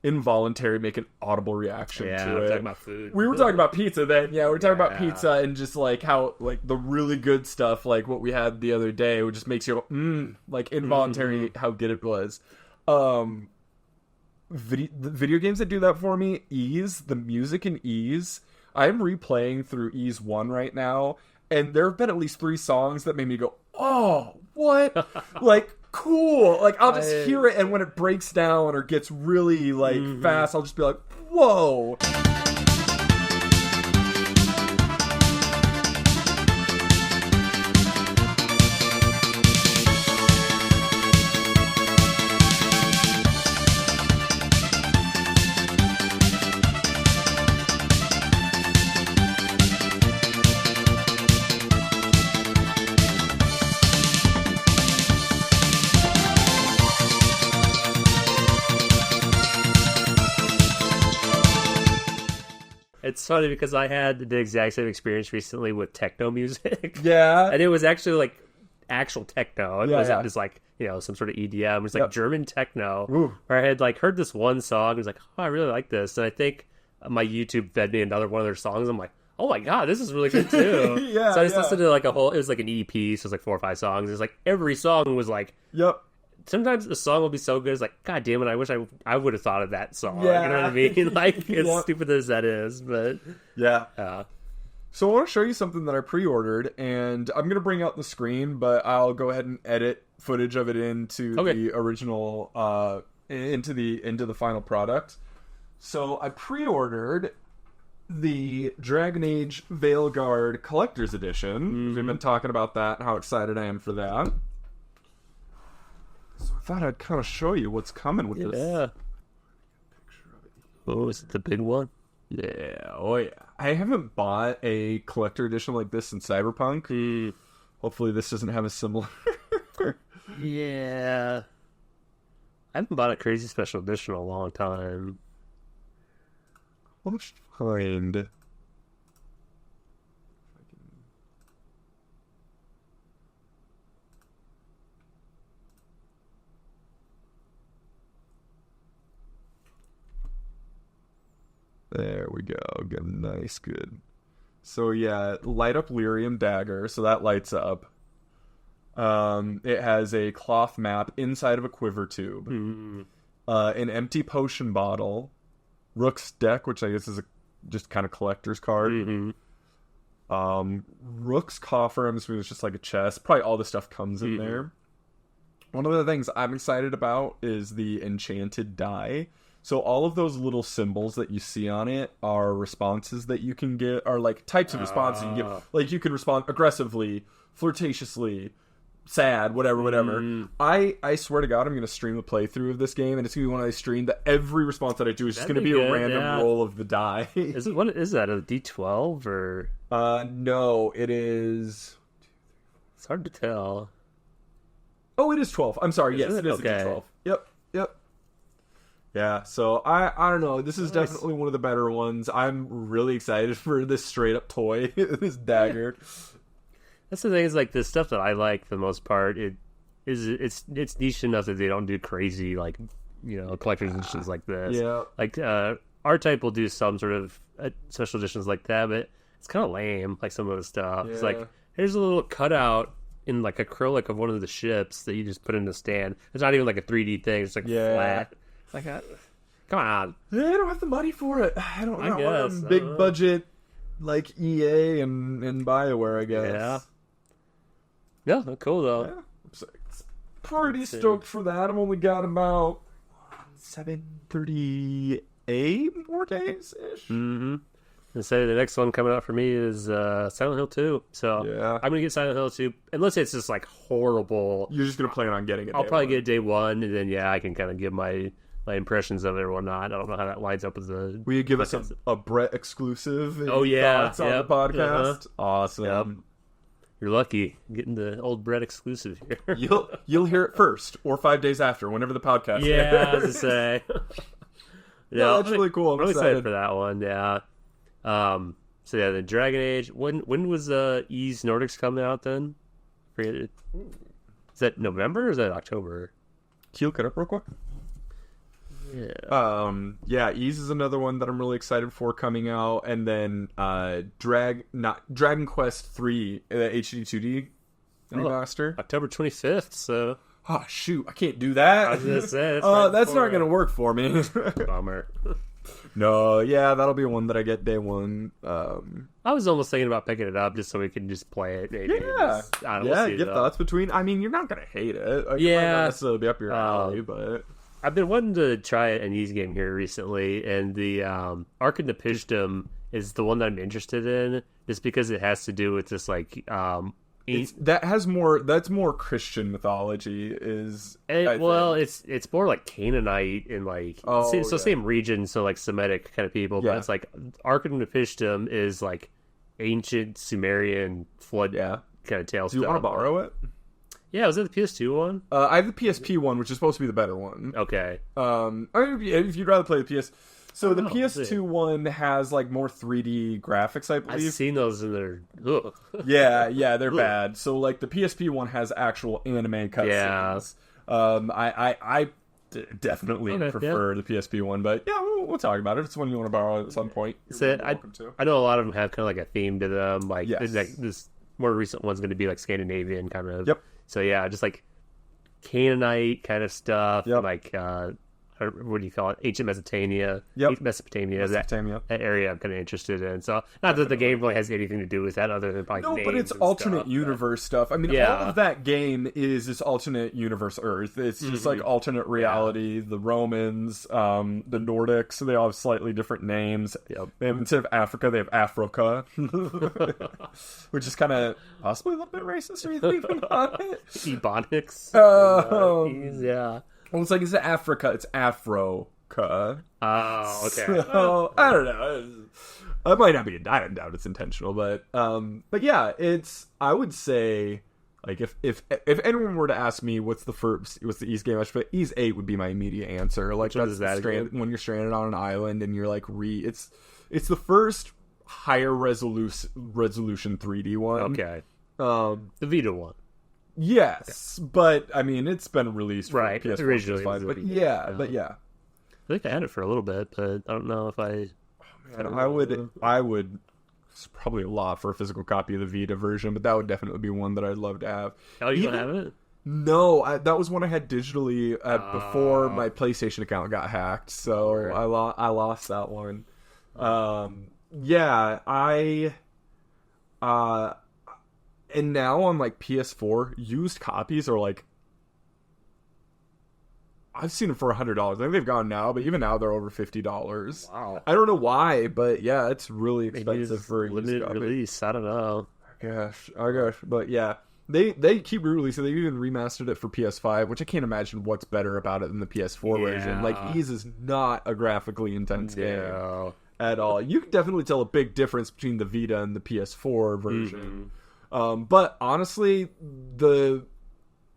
involuntary, make an audible reaction to it. Yeah, we're talking about food. We were talking about pizza then. Yeah, we were talking about pizza and just like how like the really good stuff, like what we had the other day, which just makes you go, like involuntary how good it was. The video games that do that for me, the music in Ease. I'm replaying through Ease 1 right now, and there have been at least 3 songs that made me go, oh, what? Like, cool. Like, I'll just hear it, and when it breaks down or gets really, like, fast, I'll just be like, whoa. It's funny because I had the exact same experience recently with techno music. Yeah. And it was actually like actual techno. It wasn't just like, some sort of EDM. It was like German techno. Ooh. Where I had like heard this one song. I was like, oh, I really like this. And I think my YouTube fed me another one of their songs. I'm like, oh my God, this is really good too. So I just listened to like it was like an EP. So it was like 4 or 5 songs. It was like every song was like, sometimes the song will be so good, it's like, God damn it, I wish I would have thought of that song. Yeah. You know what I mean? Like, as stupid as that is, but... Yeah. So I want to show you something that I pre-ordered, and I'm going to bring out the screen, but I'll go ahead and edit footage of it into the original, into the final product. So I pre-ordered the Dragon Age Veilguard Collector's Edition. Mm-hmm. We've been talking about that and how excited I am for that. So I thought I'd kind of show you what's coming with this. Yeah. Oh, is it the big one? Yeah. Oh, yeah. I haven't bought a collector edition like this in Cyberpunk. Hopefully this doesn't have a similar... Yeah. I haven't bought a crazy special edition in a long time. Let's find... There we go. Get nice, good. So yeah, light up lyrium dagger, so that lights up. It has a cloth map inside of a quiver tube. An empty potion bottle. Rook's deck, which I guess is just kind of collector's card. Rook's coffer, I'm assuming it's just like a chest. Probably all the stuff comes in there. One of the things I'm excited about is the enchanted die. So all of those little symbols that you see on it are responses that you can get, are like types of responses you can get. Like you can respond aggressively, flirtatiously, sad, whatever. I swear to God, I'm going to stream a playthrough of this game, and it's going to be one of those streams that every response that I do is just going to be a random roll of the die. What is that, a D12 or? No, it is... It's hard to tell. Oh, it is 12. I'm sorry, yes, it is a D12. Yep. Yeah, so I don't know. This is definitely one of the better ones. I'm really excited for this straight up toy, this dagger. That's the thing, is like the stuff that I like for the most part. It's niche enough that they don't do crazy like collector's editions like this. Yeah, like R-Type will do some sort of special editions like that, but it's kind of lame. Like some of the stuff, it's like here's a little cutout in like acrylic of one of the ships that you just put in the stand. It's not even like a 3D thing. It's like flat. Like, come on. They don't have the money for it. I don't know. I guess. Big budget, like EA and BioWare, I guess. Yeah, cool though. Yeah. I'm pretty stoked for that. I've only got about 738 more days ish. And so the next one coming out for me is Silent Hill 2. So I'm gonna get Silent Hill 2 unless it's just like horrible. You're just gonna plan on getting it. I'll probably get it day one, and then I can kind of give my impressions of it or whatnot. I don't know how that lines up with the... Will you give us a Brett exclusive? Thoughts on the podcast? Awesome. Yep. You're lucky getting the old Brett exclusive here. You'll hear it first or 5 days after, whenever the podcast airs. I was to say. That's really cool. I'm really excited for that one. Yeah. So the Dragon Age. When was Ys Nordics coming out then? Is that November or is that October? Can you look it up real quick? Ys is another one that I'm really excited for coming out, and then Dragon Quest 3, the HD 2D remaster, October 25th. So, shoot, I can't do that. I was gonna say that's not gonna work for me. Bummer. No, that'll be one that I get day one. I was almost thinking about picking it up just so we can just play it. Maybe. Get thoughts between. I mean, you're not gonna hate it. Like, it might not necessarily be up your alley, but. I've been wanting to try an Ys game here recently, and the Ark and the Pishdom is the one that I'm interested in, just because it has to do with this like that's more Christian mythology is. It's more like Canaanite and like same region, so like Semitic kind of people, but it's like Ark and the Pishdom is like ancient Sumerian flood kind of tale. Do you want to borrow it? Yeah, was it the PS2 one? I have the PSP one, which is supposed to be the better one. Okay. If you'd rather play the PS... So the PS2 one has like more 3D graphics, I believe. I've seen those in there. Yeah, they're bad. So like the PSP one has actual anime cutscenes. I definitely prefer the PSP one, but yeah, we'll talk about it. If it's one you want to borrow at some point. I know a lot of them have kind of like a theme to them. Like, this more recent one's going to be like Scandinavian kind of. Yep. So yeah, just like Canaanite kind of stuff. Yep. Like what do you call it? Ancient Mesopotamia. Yep. Mesopotamia. That area I'm kind of interested in. So not that the game really has anything to do with that other than probably names but it's alternate universe stuff. I mean, all of that game is this alternate universe Earth. It's just like alternate reality. The Romans, the Nordics, they all have slightly different names. Yep. They have, instead of Africa, they have Africa, which is kind of possibly a little bit racist if you think about it. Ebonics. Yeah. Well, it's like, it's Africa, it's Afro-ca. Oh, okay. So, I don't know. It might not be, I don't doubt it's intentional, but yeah, I would say, like, if anyone were to ask me what's the Ys game I should play, Ys 8 would be my immediate answer. Like, that's when you're stranded on an island and you're like, it's the first higher resolution 3D one. Okay. The Vita one. Yes, but I mean, it's been released for PS4 originally, but yeah. I think I had it for a little bit, but I don't know if I. Oh, man, I would. It's probably a lot for a physical copy of the Vita version, but that would definitely be one that I'd love to have. Oh, you don't have it? No, that was one I had digitally before my PlayStation account got hacked, so I lost that one. And now on like PS4, used copies are like, I've seen them for $100. I think they've gone now, but even now they're over $50. Wow. I don't know why, but yeah, it's really expensive for a limited release. I don't know. Gosh, but yeah, they keep re-releasing. They've even remastered it for PS5, which I can't imagine what's better about it than the PS4 version. Like, Ys is not a graphically intense game at all. You can definitely tell a big difference between the Vita and the PS4 version. But honestly, the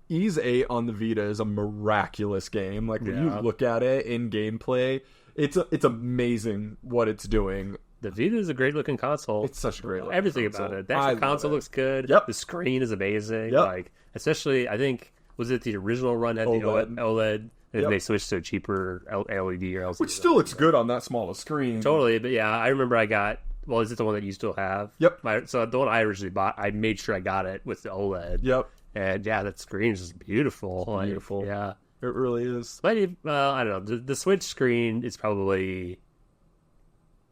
Ys 8 on the Vita is a miraculous game. Like, when you look at it in gameplay, it's amazing what it's doing. The Vita is a great looking console. It's such a great looking everything console. about it. The console looks good. Yep. The screen is amazing. Yep. Like, especially, I think, was it the original run had OLED. the OLED? And they switched to a cheaper LED or LCD. Which still looks good on that smaller screen. Totally, but yeah, I remember I got. Well, is it the one that you still have? Yep. So the one I originally bought, I made sure I got it with the OLED. Yep. And yeah, that screen is just beautiful. It's beautiful. Yeah. It really is. But I don't know. The Switch screen is probably.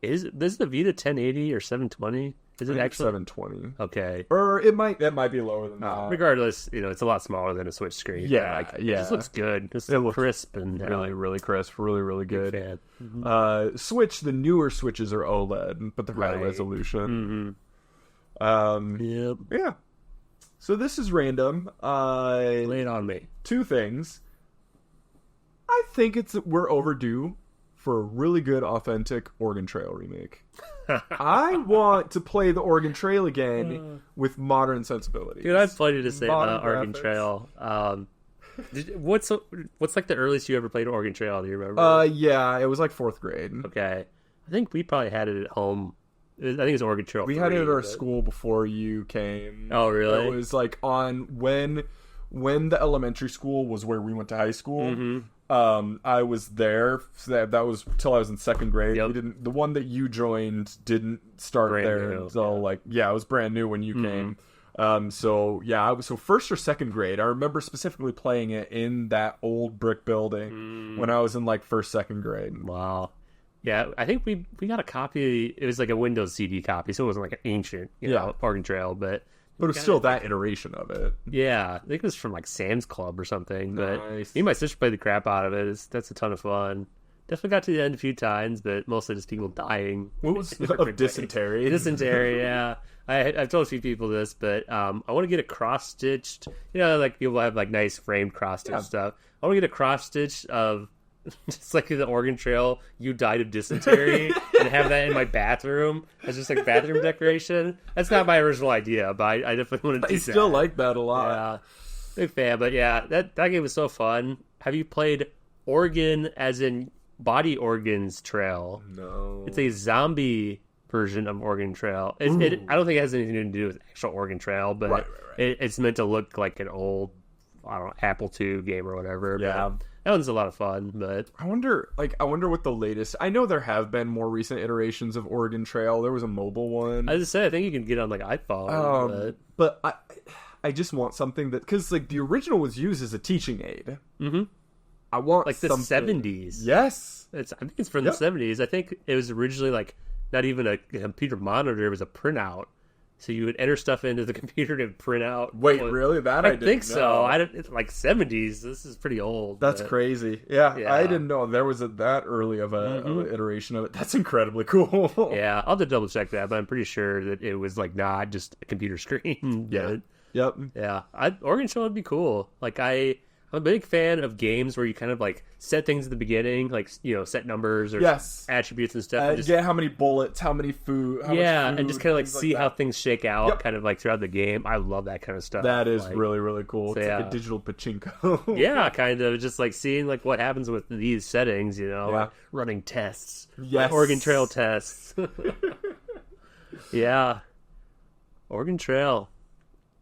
Is the Vita 1080 or 720? Is it actually 720? Okay. Or it might be lower than that. Regardless, it's a lot smaller than a Switch screen. Yeah, It just looks good. It looks crisp and really, really crisp. Really, really good. Fan. Mm-hmm. Switch, the newer Switches are OLED, but they're high resolution. Yep. Yeah. So this is random. Lay it on me. Two things. I think we're overdue for a really good, authentic Oregon Trail remake. I want to play the Oregon Trail again with modern sensibilities. Dude, I've plenty to say about Modern Oregon graphics. Trail. What's like the earliest you ever played Oregon Trail? Do you remember? Yeah, it was like 4th grade. Okay. I think we probably had it at home. I think it was Oregon Trail. We had it at our school before you came. Oh, really? It was like on when the elementary school was where we went to high school. Mm-hmm. I was there. So that was till I was in 2nd grade. Yep. The one that you joined didn't start Brand there new, until it was brand new when you came. So I was 1st or 2nd grade. I remember specifically playing it in that old brick building when I was in like 1st, 2nd grade. Wow. Yeah, I think we got a copy. It was like a Windows CD copy, so it wasn't like an ancient, Oregon Trail, but it was still that iteration of it. Yeah, I think it was from like Sam's Club or something. But Nice. me and my sister played the crap out of it. That's a ton of fun. Definitely got to the end a few times, but mostly just people dying. What was of dysentery? Dysentery, yeah. I've told a few people this, but I want to get a cross-stitched, like people have like nice framed cross-stitch stuff. I want to get a cross-stitch of just like the Oregon Trail, you died of dysentery, and have that in my bathroom as just like bathroom decoration. That's not my original idea, but I definitely want to do that. I still like that a lot. Yeah, big fan. But yeah, that game was so fun. Have you played Oregon as in Body Organs Trail. No. It's a zombie version of Oregon Trail. I don't think it has anything to do with actual Oregon Trail, but right. It's meant to look like an old, I don't know, Apple II game or whatever. Yeah. But that one's a lot of fun, but I wonder what the latest. I know there have been more recent iterations of Oregon Trail. There was a mobile one. As I said, I think you can get on like iPhone. But I just want something that, because like the original was used as a teaching aid. Mm-hmm. I want like the 70s. Yes, I think it's from the 70s. I think it was originally like not even a computer monitor; it was a printout. So you would enter stuff into the computer to print out. Wait, really? That I didn't think know. so. It's like 70s. This is pretty old. That's crazy. Yeah, I didn't know there was that early of an iteration of it. That's incredibly cool. Yeah, I'll have to double check that, but I'm pretty sure that it was like not just a computer screen. Yeah. Yep. Yeah. Oregon Trail would be cool. Like I'm a big fan of games where you kind of like set things at the beginning, like, you know, set numbers or attributes and stuff. And just get how many bullets, how much food, and just kind of like see how things shake out kind of like throughout the game. I love that kind of stuff. That is really, really cool. So, it's like a digital pachinko. Yeah, kind of. Just like seeing like what happens with these settings, you know, like running tests. Yes. Like Oregon Trail tests. Yeah. Oregon Trail.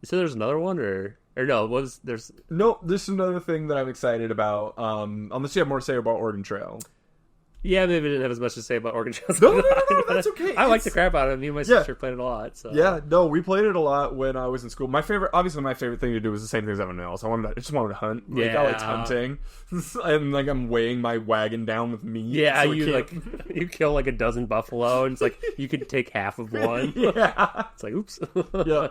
You said there's another one or no, there's no, this is another thing that I'm excited about. Unless you have more to say about Oregon Trail. Yeah, maybe I didn't have as much to say about Oregon Trail. No, that's okay. I like the crap out of it. Me and my sister played it a lot. So. Yeah, no, we played it a lot when I was in school. My favorite thing to do was the same thing as everyone else. I just wanted to hunt. Like, I liked hunting. And like I'm weighing my wagon down with meat. Yeah, so you kill like a dozen buffalo, and it's like you could take half of one. Yeah, it's like oops. Yeah.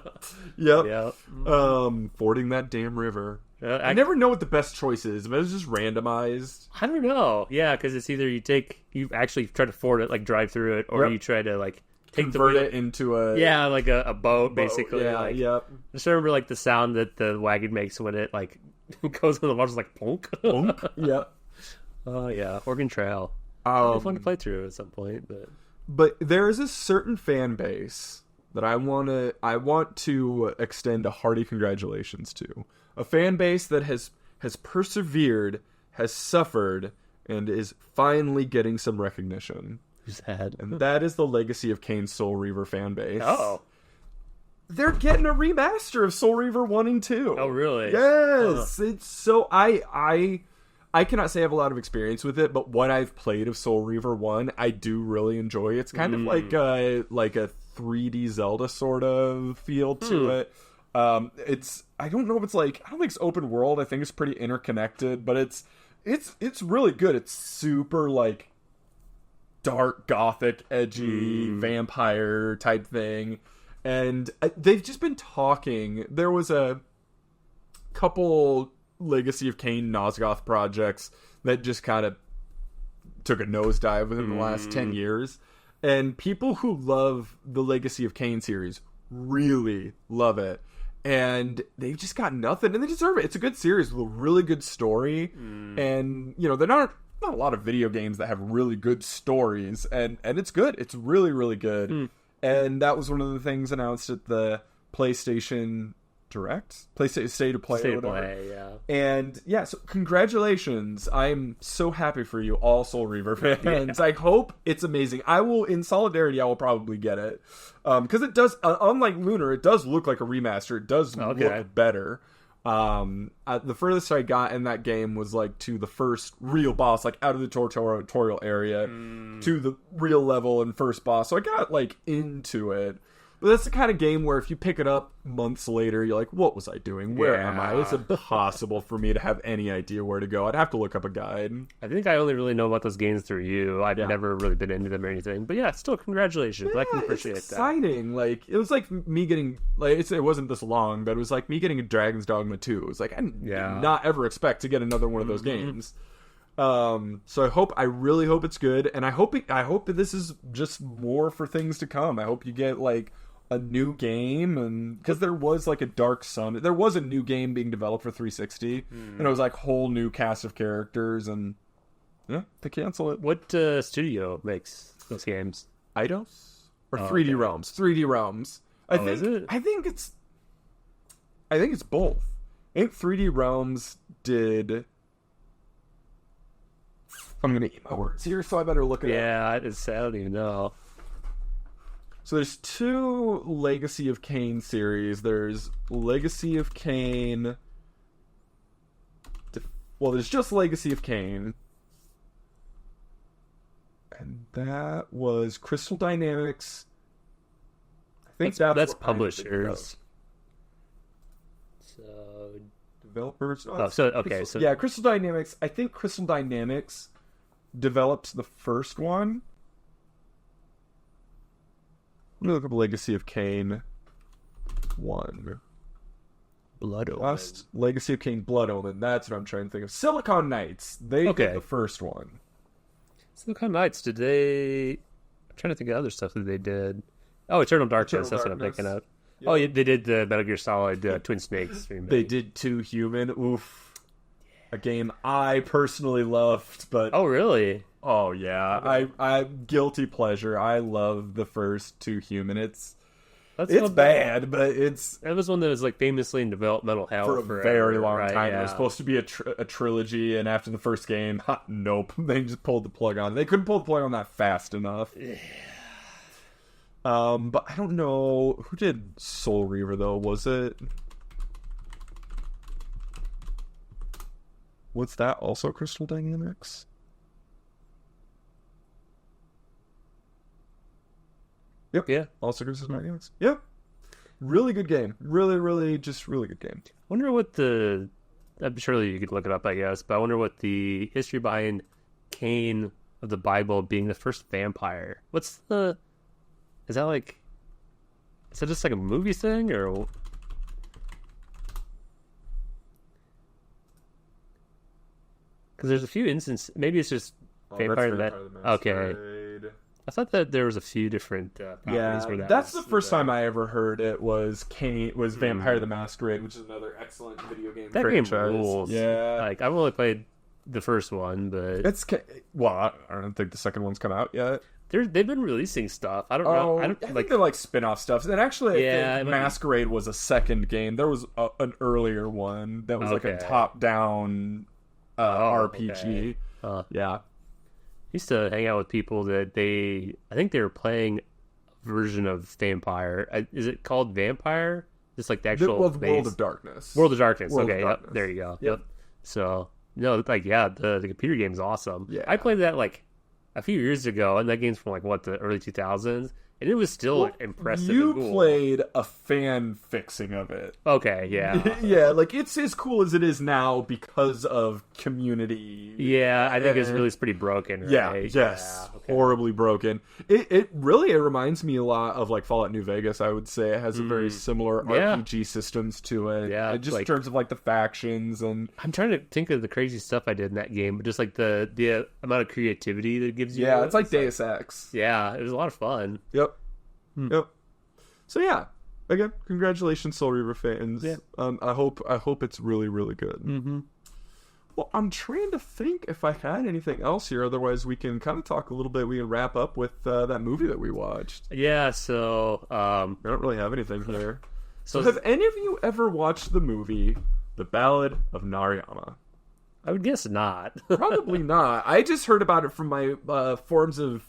Fording that damn river. I never know what the best choice is, but it's just randomized. I don't know. Yeah, because it's either you actually try to ford it, like drive through it, or you try to like convert it into a like a boat, basically. Yeah, like, yep. I just remember like the sound that the wagon makes when it like goes in the water, like plonk. Plonk. Yep. Oh yeah, Oregon Trail. It'd be fun to play through at some point, but there is a certain fan base that I want to extend a hearty congratulations to. A fan base that has persevered, has suffered, and is finally getting some recognition. Who's that? And that is the Legacy of Kain Soul Reaver fan base. Oh. They're getting a remaster of Soul Reaver 1 and 2. Oh, really? Yes! It's so... I cannot say I have a lot of experience with it, but what I've played of Soul Reaver 1, I do really enjoy. It's kind of like a 3D Zelda sort of feel to it. I don't know if it's like, I don't think it's open world. I think it's pretty interconnected, but it's really good. It's super like dark, gothic, edgy, vampire type thing. And they've just been talking. There was a couple Legacy of Kain Nosgoth projects that just kind of took a nosedive within the last 10 years. And people who love the Legacy of Kain series really love it. And they've just got nothing, and they deserve it. It's a good series with a really good story. And, you know, they're not a lot of video games that have really good stories. And it's good. It's really, really good. And that was one of the things announced at the PlayStation Direct? PlayStation State of Play. State of Play, yeah. And, yeah, so congratulations. I'm so happy for you, all Soul Reaver fans. Yeah. I hope it's amazing. I will probably get it. Because it does, unlike Lunar, it does look like a remaster. It does look better. The furthest I got in that game was, like, to the first real boss, like, out of the tutorial area, to the real level and first boss. So I got, like, into it. But that's the kind of game where if you pick it up months later, you're like, what was I doing? Where am I? It's impossible for me to have any idea where to go. I'd have to look up a guide. I think I only really know about those games through you. I've never really been into them or anything. But yeah, still congratulations. I can appreciate it's exciting. Like, it was like me getting, like, it wasn't this long, but it was like me getting a Dragon's Dogma 2. It was like, I did not ever expect to get another one of those games. So I really hope it's good. And I hope that this is just more for things to come. I hope you get, like, a new game, and because there was like a Dark Sun, there was a new game being developed for 360, and it was like whole new cast of characters, and they cancel it. What studio makes those games? Eidos or 3D Realms? 3D Realms. I think it's both. I think 3D Realms did. I'm going to eat my words here, so I better look it up. Yeah, I don't even know. So there's 2 Legacy of Kain series. There's Legacy of Kain. Well, there's just Legacy of Kain. And that was Crystal Dynamics. I think that's publishers. So developers. Okay. Yeah, Crystal Dynamics. I think Crystal Dynamics developed the first one. Let me look up Legacy of Kain 1. Blood Omen. Last Legacy of Kain Blood Omen. That's what I'm trying to think of. Silicon Knights. They did the first one. Silicon Knights, did they... I'm trying to think of other stuff that they did. Oh, Eternal Darkness. That's what I'm thinking of. Yep. Oh, yeah, they did the Metal Gear Solid Twin Snakes remake. They did 2 Human. Oof. A game I personally loved, but... Oh, really? Oh, yeah. I guilty pleasure. I love the first 2 Human. It's bad, but it's... That was one that was like famously in developmental hell for a very long time. Yeah. It was supposed to be a trilogy, and after the first game, nope. They just pulled the plug on it. They couldn't pull the plug on that fast enough. Yeah. But I don't know... Who did Soul Reaver, though? Was it... Was that also Crystal Dynamics? Yep. Yeah. Also Crystal Dynamics. Yep. Really good game. Really good game. Wonder what surely you could look it up, I guess, but I wonder what the history behind Cain of the Bible being the first vampire. Is that just like a movie thing, or... Because there's a few instances, maybe it's just Vampire the Masquerade. Okay. I thought that there was a few different properties where that's the first time I ever heard it was Vampire the Masquerade, which is another excellent video game franchise. Game rules. Yeah. Like, I've only played the first one, but... I don't think the second one's come out yet. They've been releasing stuff. I don't know. I think they're like spin-off stuff. And actually, I think Masquerade was a second game. There was an earlier one that was like a top-down RPG. Okay. Yeah. I used to hang out with people that I think they were playing a version of Vampire. Is it called Vampire? Just like the actual World of Darkness. World of Darkness. Yep, there you go. Yep. So, the computer game's awesome. Yeah. I played that like a few years ago, and that game's from like the early 2000s. And it was still impressive. You and cool. played a fan fixing of it. Okay, yeah. Yeah, like it's as cool as it is now because of community. Yeah, I think it's pretty broken, right? Yeah, yes. Yeah, okay. Horribly broken. It really reminds me a lot of like Fallout New Vegas, I would say. It has a very similar RPG systems to it. Yeah. Just in terms of like the factions and... I'm trying to think of the crazy stuff I did in that game, but just like the amount of creativity that it gives you. Yeah, it's like Deus Ex. Yeah, it was a lot of fun. Yep. Yep. So yeah, again, congratulations, Soul Reaver fans. Yeah. I hope it's really, really good. Mm-hmm. Well, I'm trying to think if I had anything else here. Otherwise, we can kind of talk a little bit. We can wrap up with that movie that we watched. Yeah. So I don't really have anything here. So have any of you ever watched the movie The Ballad of Narayama? I would guess not. Probably not. I just heard about it from my forms of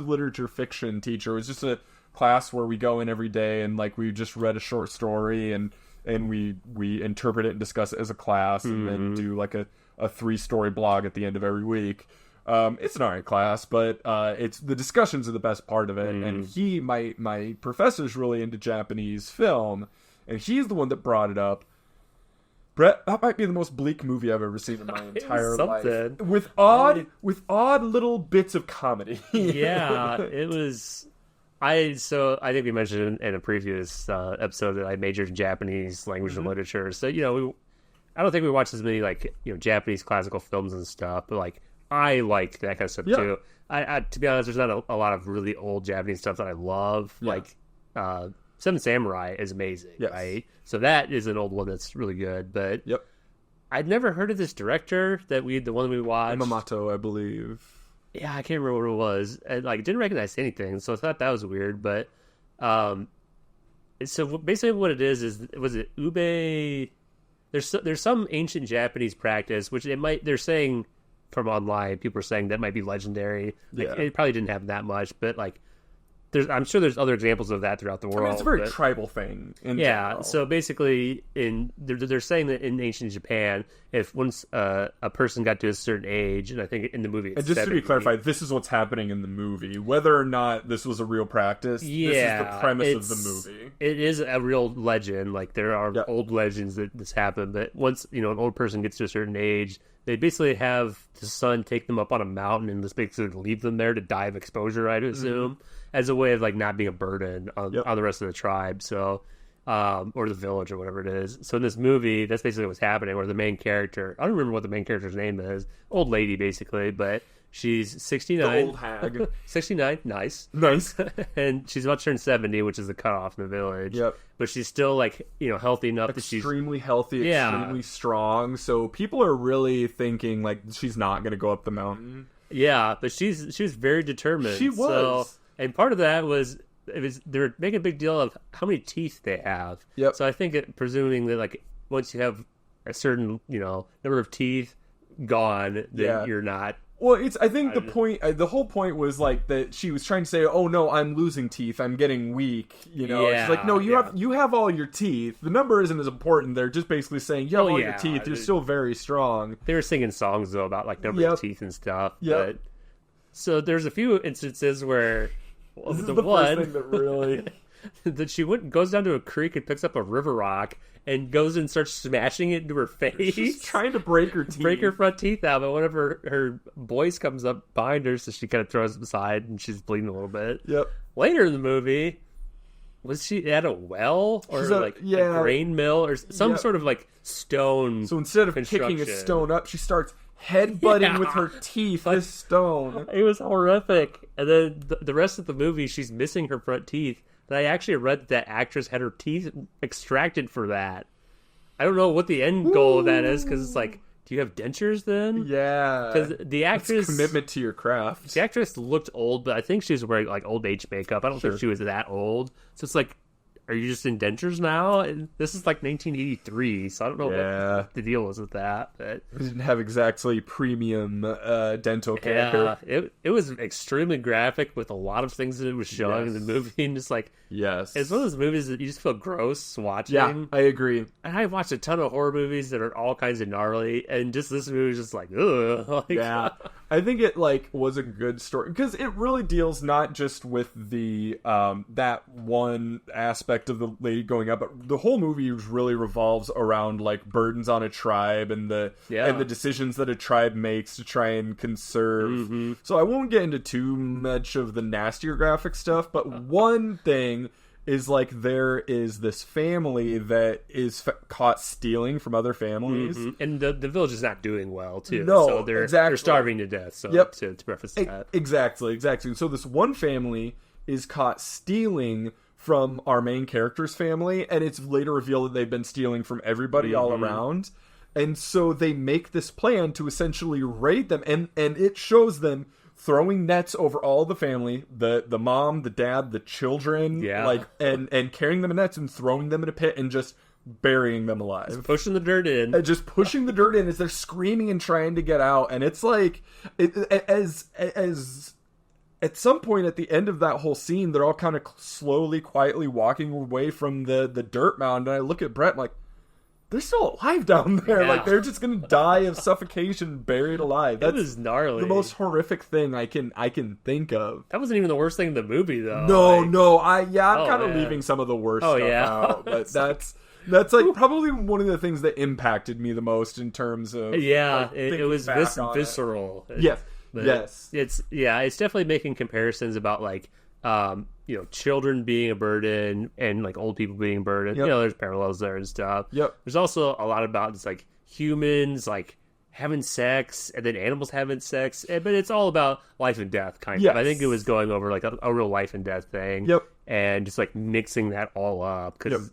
literature fiction teacher. It was just a class where we go in every day and like we just read a short story and we interpret it and discuss it as a class and then do like a 3-story blog at the end of every week. It's an alright class, but it's the discussions are the best part of it. And my professor's really into Japanese film, and he's the one that brought it up. Brett, that might be the most bleak movie I've ever seen in my entire life. With odd little bits of comedy. Yeah, it was. I think we mentioned in a previous episode that I majored in Japanese language and literature. So I don't think we watched as many Japanese classical films and stuff, but like I like that kind of stuff too. I to be honest, there's not a lot of really old Japanese stuff that I love. Yeah. Like Seven Samurai is amazing, right? So that is an old one that's really good. But I'd never heard of this director the one we watched. Yamamoto, I believe. Yeah, I can't remember what it was. And didn't recognize anything, so I thought that was weird. But so basically, what it is was it ube? There's some ancient Japanese practice which they're saying from online, people are saying that might be legendary. Like, Yeah. it probably didn't have that much, but like, I'm sure there's other examples of that throughout the world. I mean, it's a very tribal thing. In general. So basically, they're saying that in ancient Japan, if once a person got to a certain age, and I think in the movie, it's and just 70, to be clarified, this is what's happening in the movie. Whether or not this was a real practice, this is the premise of the movie. It is a real legend. Like, there are old legends that this happened. But once, an old person gets to a certain age, they basically have the son take them up on a mountain and just basically leave them there to die of exposure, I'd assume, as a way of, like, not being a burden on the rest of the tribe. So, or the village or whatever it is. So in this movie, that's basically what's happening, where the main character, I don't remember what the main character's name is, old lady basically, but she's 69. The old hag. 69, nice. And she's about to turn 70, which is the cutoff in the village. Yep. But she's still, like, healthy enough that she's extremely healthy, extremely strong. So people are really thinking, like, she's not going to go up the mountain. Yeah, but she was very determined. She was. So, and part of that was they were making a big deal of how many teeth they have. Yep. So I think presuming that, like, once you have a certain number of teeth gone, then you're not. Well, I think the point, the whole point was like that she was trying to say, "Oh no, I'm losing teeth. I'm getting weak." She's like, "No, you have all your teeth. The number isn't as important. They're just basically saying you have all your teeth. You're still very strong." They were singing songs though about, like, number of teeth and stuff. Yeah. So there's a few instances where this is the first thing that really that she goes down to a creek and picks up a river rock and goes and starts smashing it into her face. She's trying to break her teeth. Break her front teeth out, but one of her boys comes up behind her, so she kind of throws him aside, and she's bleeding a little bit. Yep. Later in the movie, was she at a well? Or a grain mill? Or some sort of, like, stone. So instead of kicking a stone up, she starts headbutting with her teeth this stone. It was horrific. And then the rest of the movie, she's missing her front teeth. And I actually read that actress had her teeth extracted for that. I don't know what the end goal of that is, because it's like, do you have dentures then? Yeah. Because the actress... That's commitment to your craft. The actress looked old, but I think she was wearing, like, old age makeup. I don't think she was that old. So it's like, are you just in dentures now? And this is like 1983, so I don't know what the deal was with that. But we didn't have exactly premium dental care. Yeah, it was extremely graphic with a lot of things that it was showing in the movie, and just like it's one of those movies that you just feel gross watching. Yeah, I agree. And I've watched a ton of horror movies that are all kinds of gnarly, and just this movie was just like, ugh. Yeah, I think it was a good story because it really deals not just with the that one aspect of the lady going up, but the whole movie really revolves around like burdens on a tribe and the decisions that a tribe makes to try and conserve. Mm-hmm. So I won't get into too much of the nastier graphic stuff, but one thing is like there is this family that is caught stealing from other families, and the village is not doing well too. No, so they're starving to death. So to preface that, exactly. So this one family is caught stealing from our main character's family, and it's later revealed that they've been stealing from everybody all around. And so they make this plan to essentially raid them, and it shows them throwing nets over all the family, the mom, the dad, the children, and carrying them in nets and throwing them in a pit and just burying them alive. Just pushing the dirt in. And just pushing the dirt in as they're screaming and trying to get out. And it's like, as at some point at the end of that whole scene, they're all kind of slowly, quietly walking away from the dirt mound. And I look at Brett like, they're still alive down there. Yeah. Like, they're just going to die of suffocation, buried alive. That was gnarly. The most horrific thing I can think of. That wasn't even the worst thing in the movie, though. No. I'm kind of leaving some of the worst stuff out. But that's like probably one of the things that impacted me the most in terms of it was visceral. Yes. It's definitely making comparisons about like children being a burden and like old people being a burden. Yep. There's parallels there and stuff. Yep. There's also a lot about just like humans like having sex and then animals having sex, but it's all about life and death kind of. I think it was going over like a real life and death thing. Yep. And just like mixing that all up because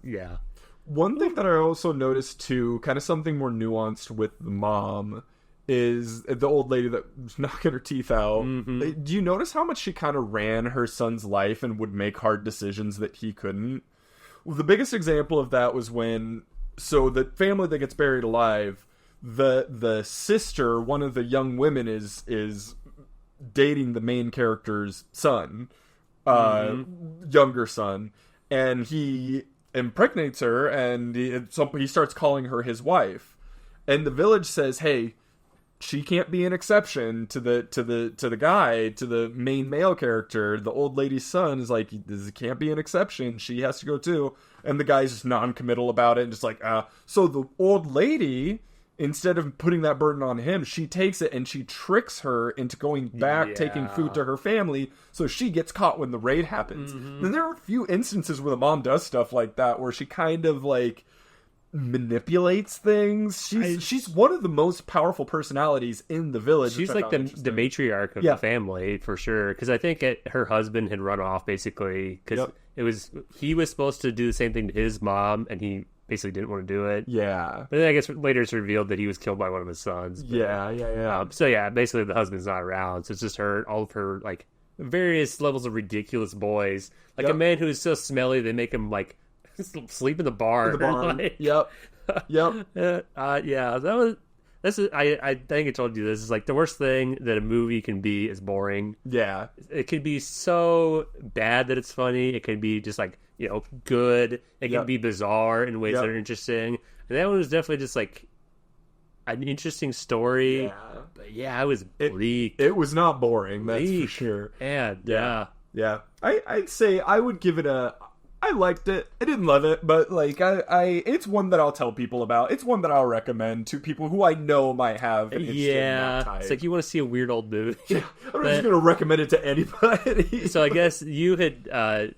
One thing that I also noticed too, kind of something more nuanced with the mom, is the old lady that was knocking her teeth out. Mm-hmm. Do you notice how much she kind of ran her son's life and would make hard decisions that he couldn't? Well, the biggest example of that was so the family that gets buried alive, the sister, one of the young women, is dating the main character's son, younger son, and he impregnates her, and he starts calling her his wife, and the village says, hey, she can't be an exception to the main male character. The old lady's son is like, this can't be an exception, she has to go too. And the guy's just non-committal about it and just like, so the old lady, instead of putting that burden on him, she takes it and she tricks her into going back, taking food to her family, so she gets caught when the raid happens. And there are a few instances where the mom does stuff like that, where she kind of like manipulates things. She's one of the most powerful personalities in the village. She's like the matriarch of the family for sure, because I think her husband had run off basically because he was supposed to do the same thing to his mom, and he basically didn't want to do it. But then I guess later it's revealed that he was killed by one of his sons. But, so yeah, basically the husband's not around, so it's just all of her like various levels of ridiculous boys, like a man who is so smelly they make him like sleep in the barn. Like, yeah, that was. I think I told you this is like the worst thing that a movie can be is boring. Yeah, it can be so bad that it's funny. It can be just like, good. It can be bizarre in ways that are interesting. And that one was definitely just like an interesting story. Yeah, but it was bleak. It was not boring. That's for sure. Yeah. I'd say I would give it I liked it. I didn't love it, but like it's one that I'll tell people about. It's one that I'll recommend to people who I know might have an interest in that type. It's like you want to see a weird old movie. I'm just going to recommend it to anybody. So I guess you had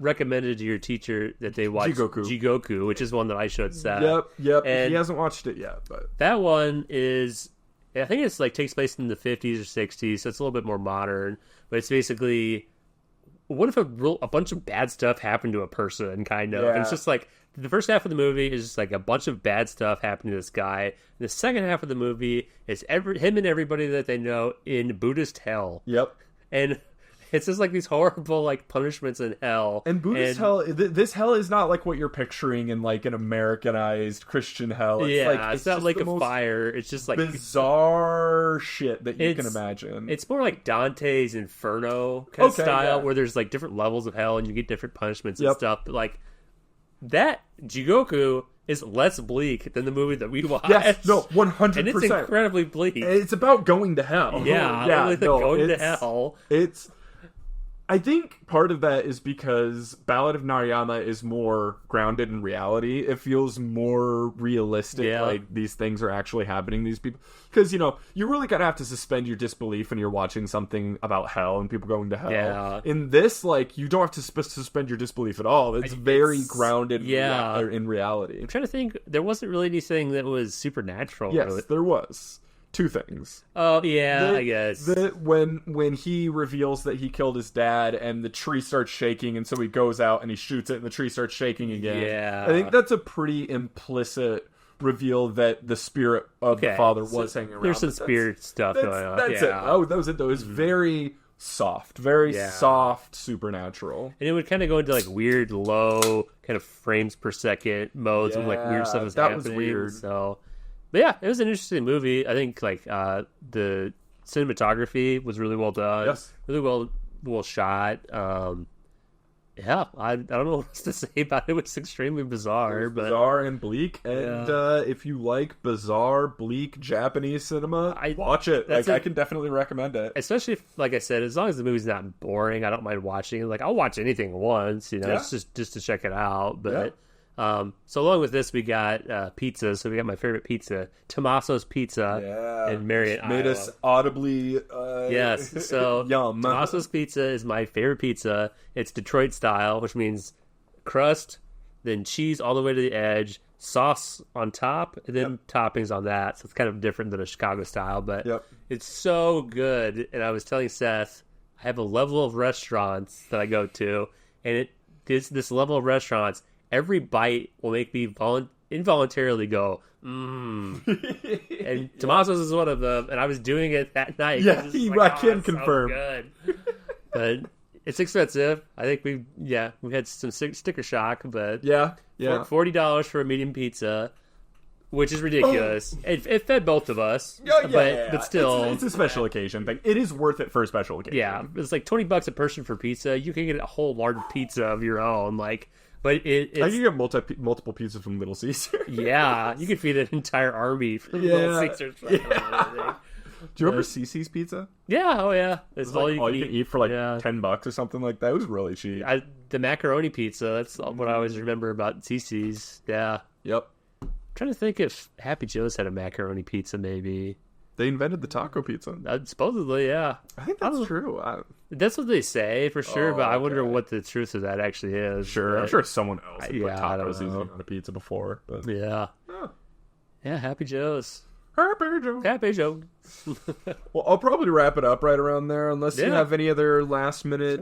recommended to your teacher that they watch Jigoku, which is one that I showed Seth. Yep. And he hasn't watched it yet, but that one is, I think it's like takes place in the 50s or 60s, so it's a little bit more modern. But it's basically, what if a bunch of bad stuff happened to a person, kind of? And it's just like, the first half of the movie is just like a bunch of bad stuff happening to this guy. And the second half of the movie is him and everybody that they know in Buddhist hell. Yep. And it's just like these horrible like punishments in hell. And Buddhist hell, this hell is not like what you're picturing in like an Americanized Christian hell. It's not like a fire. It's just like bizarre shit that you can imagine. It's more like Dante's Inferno kind of style, where there's like different levels of hell and you get different punishments and stuff. But like that Jigoku is less bleak than the movie that we watched. Yes, no, 100%. And it's incredibly bleak. It's about going to hell. Going to hell. I think part of that is because Ballad of Narayana is more grounded in reality. It feels more realistic, like these things are actually happening to these people. Because, you really gotta have to suspend your disbelief when you're watching something about hell and people going to hell. Yeah. In this, like, you don't have to suspend your disbelief at all. It's very grounded in reality. I'm trying to think, there wasn't really anything that was supernatural. Yes, really. there was. Two things. Oh, yeah, I guess. When he reveals that he killed his dad and the tree starts shaking, and so he goes out and he shoots it and the tree starts shaking again. Yeah. I think that's a pretty implicit reveal that the spirit of the father was hanging around. There's some spirit stuff going on. That's it. Oh, that was it, though. It's very soft, soft supernatural. And it would kind of go into like weird low kind of frames per second modes when like weird stuff is happening. That was weird. So... But yeah, it was an interesting movie. I think like the cinematography was really well done. Yes. Really well shot. I don't know what else to say about it. It was extremely bizarre. Bizarre and bleak. And if you like bizarre, bleak Japanese cinema, watch it. I can definitely recommend it. Especially if, like I said, as long as the movie's not boring, I don't mind watching it. Like I'll watch anything once, it's just to check it out. But so along with this, we got pizza. So we got my favorite pizza, Tommaso's Pizza in Marriott, Made Iowa. us audibly yes. So yum. Tommaso's Pizza is my favorite pizza. It's Detroit style, which means crust, then cheese all the way to the edge, sauce on top, and then toppings on that. So it's kind of different than a Chicago style, but it's so good. And I was telling Seth, I have a level of restaurants that I go to, and this level of restaurants, every bite will make me involuntarily go, and Tommaso's is one of them, and I was doing it that night. Yeah, I can confirm. So good. But it's expensive. I think we had some sticker shock, but yeah, $40 for a medium pizza. which is ridiculous. It fed both of us, but still, it's a special occasion thing. It is worth it for a special occasion. Yeah, it's like $20 a person for pizza. You can get a whole large pizza of your own, like. But it's... I can get multiple pizzas from Little Caesar. Yeah, you could feed an entire army from Little Caesars. Yeah. Do you remember CC's pizza? Yeah, oh yeah. It's all you can eat for like $10 or something like that. It was really cheap. The macaroni pizza, that's what I always remember about CC's. Yeah. Yep. I'm trying to think if Happy Joe's had a macaroni pizza, maybe. They invented the taco pizza. Supposedly, yeah. I think that's true. That's what they say for sure, but I wonder what the truth of that actually is. Sure, but, I'm sure someone else has put tacos on a pizza before. But. Yeah. Yeah, Happy Joe's. Happy Joe. Well, I'll probably wrap it up right around there, unless you have any other last minute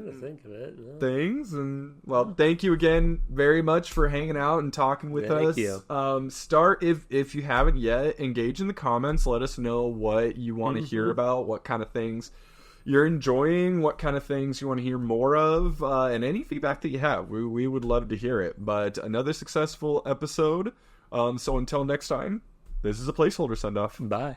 things. And thank you again very much for hanging out and talking with us. Thank you. Start if you haven't yet, engage in the comments. Let us know what you want to hear about, what kind of things you're enjoying, what kind of things you want to hear more of, and any feedback that you have. We would love to hear it. But another successful episode. So until next time. This is a placeholder send-off. Bye.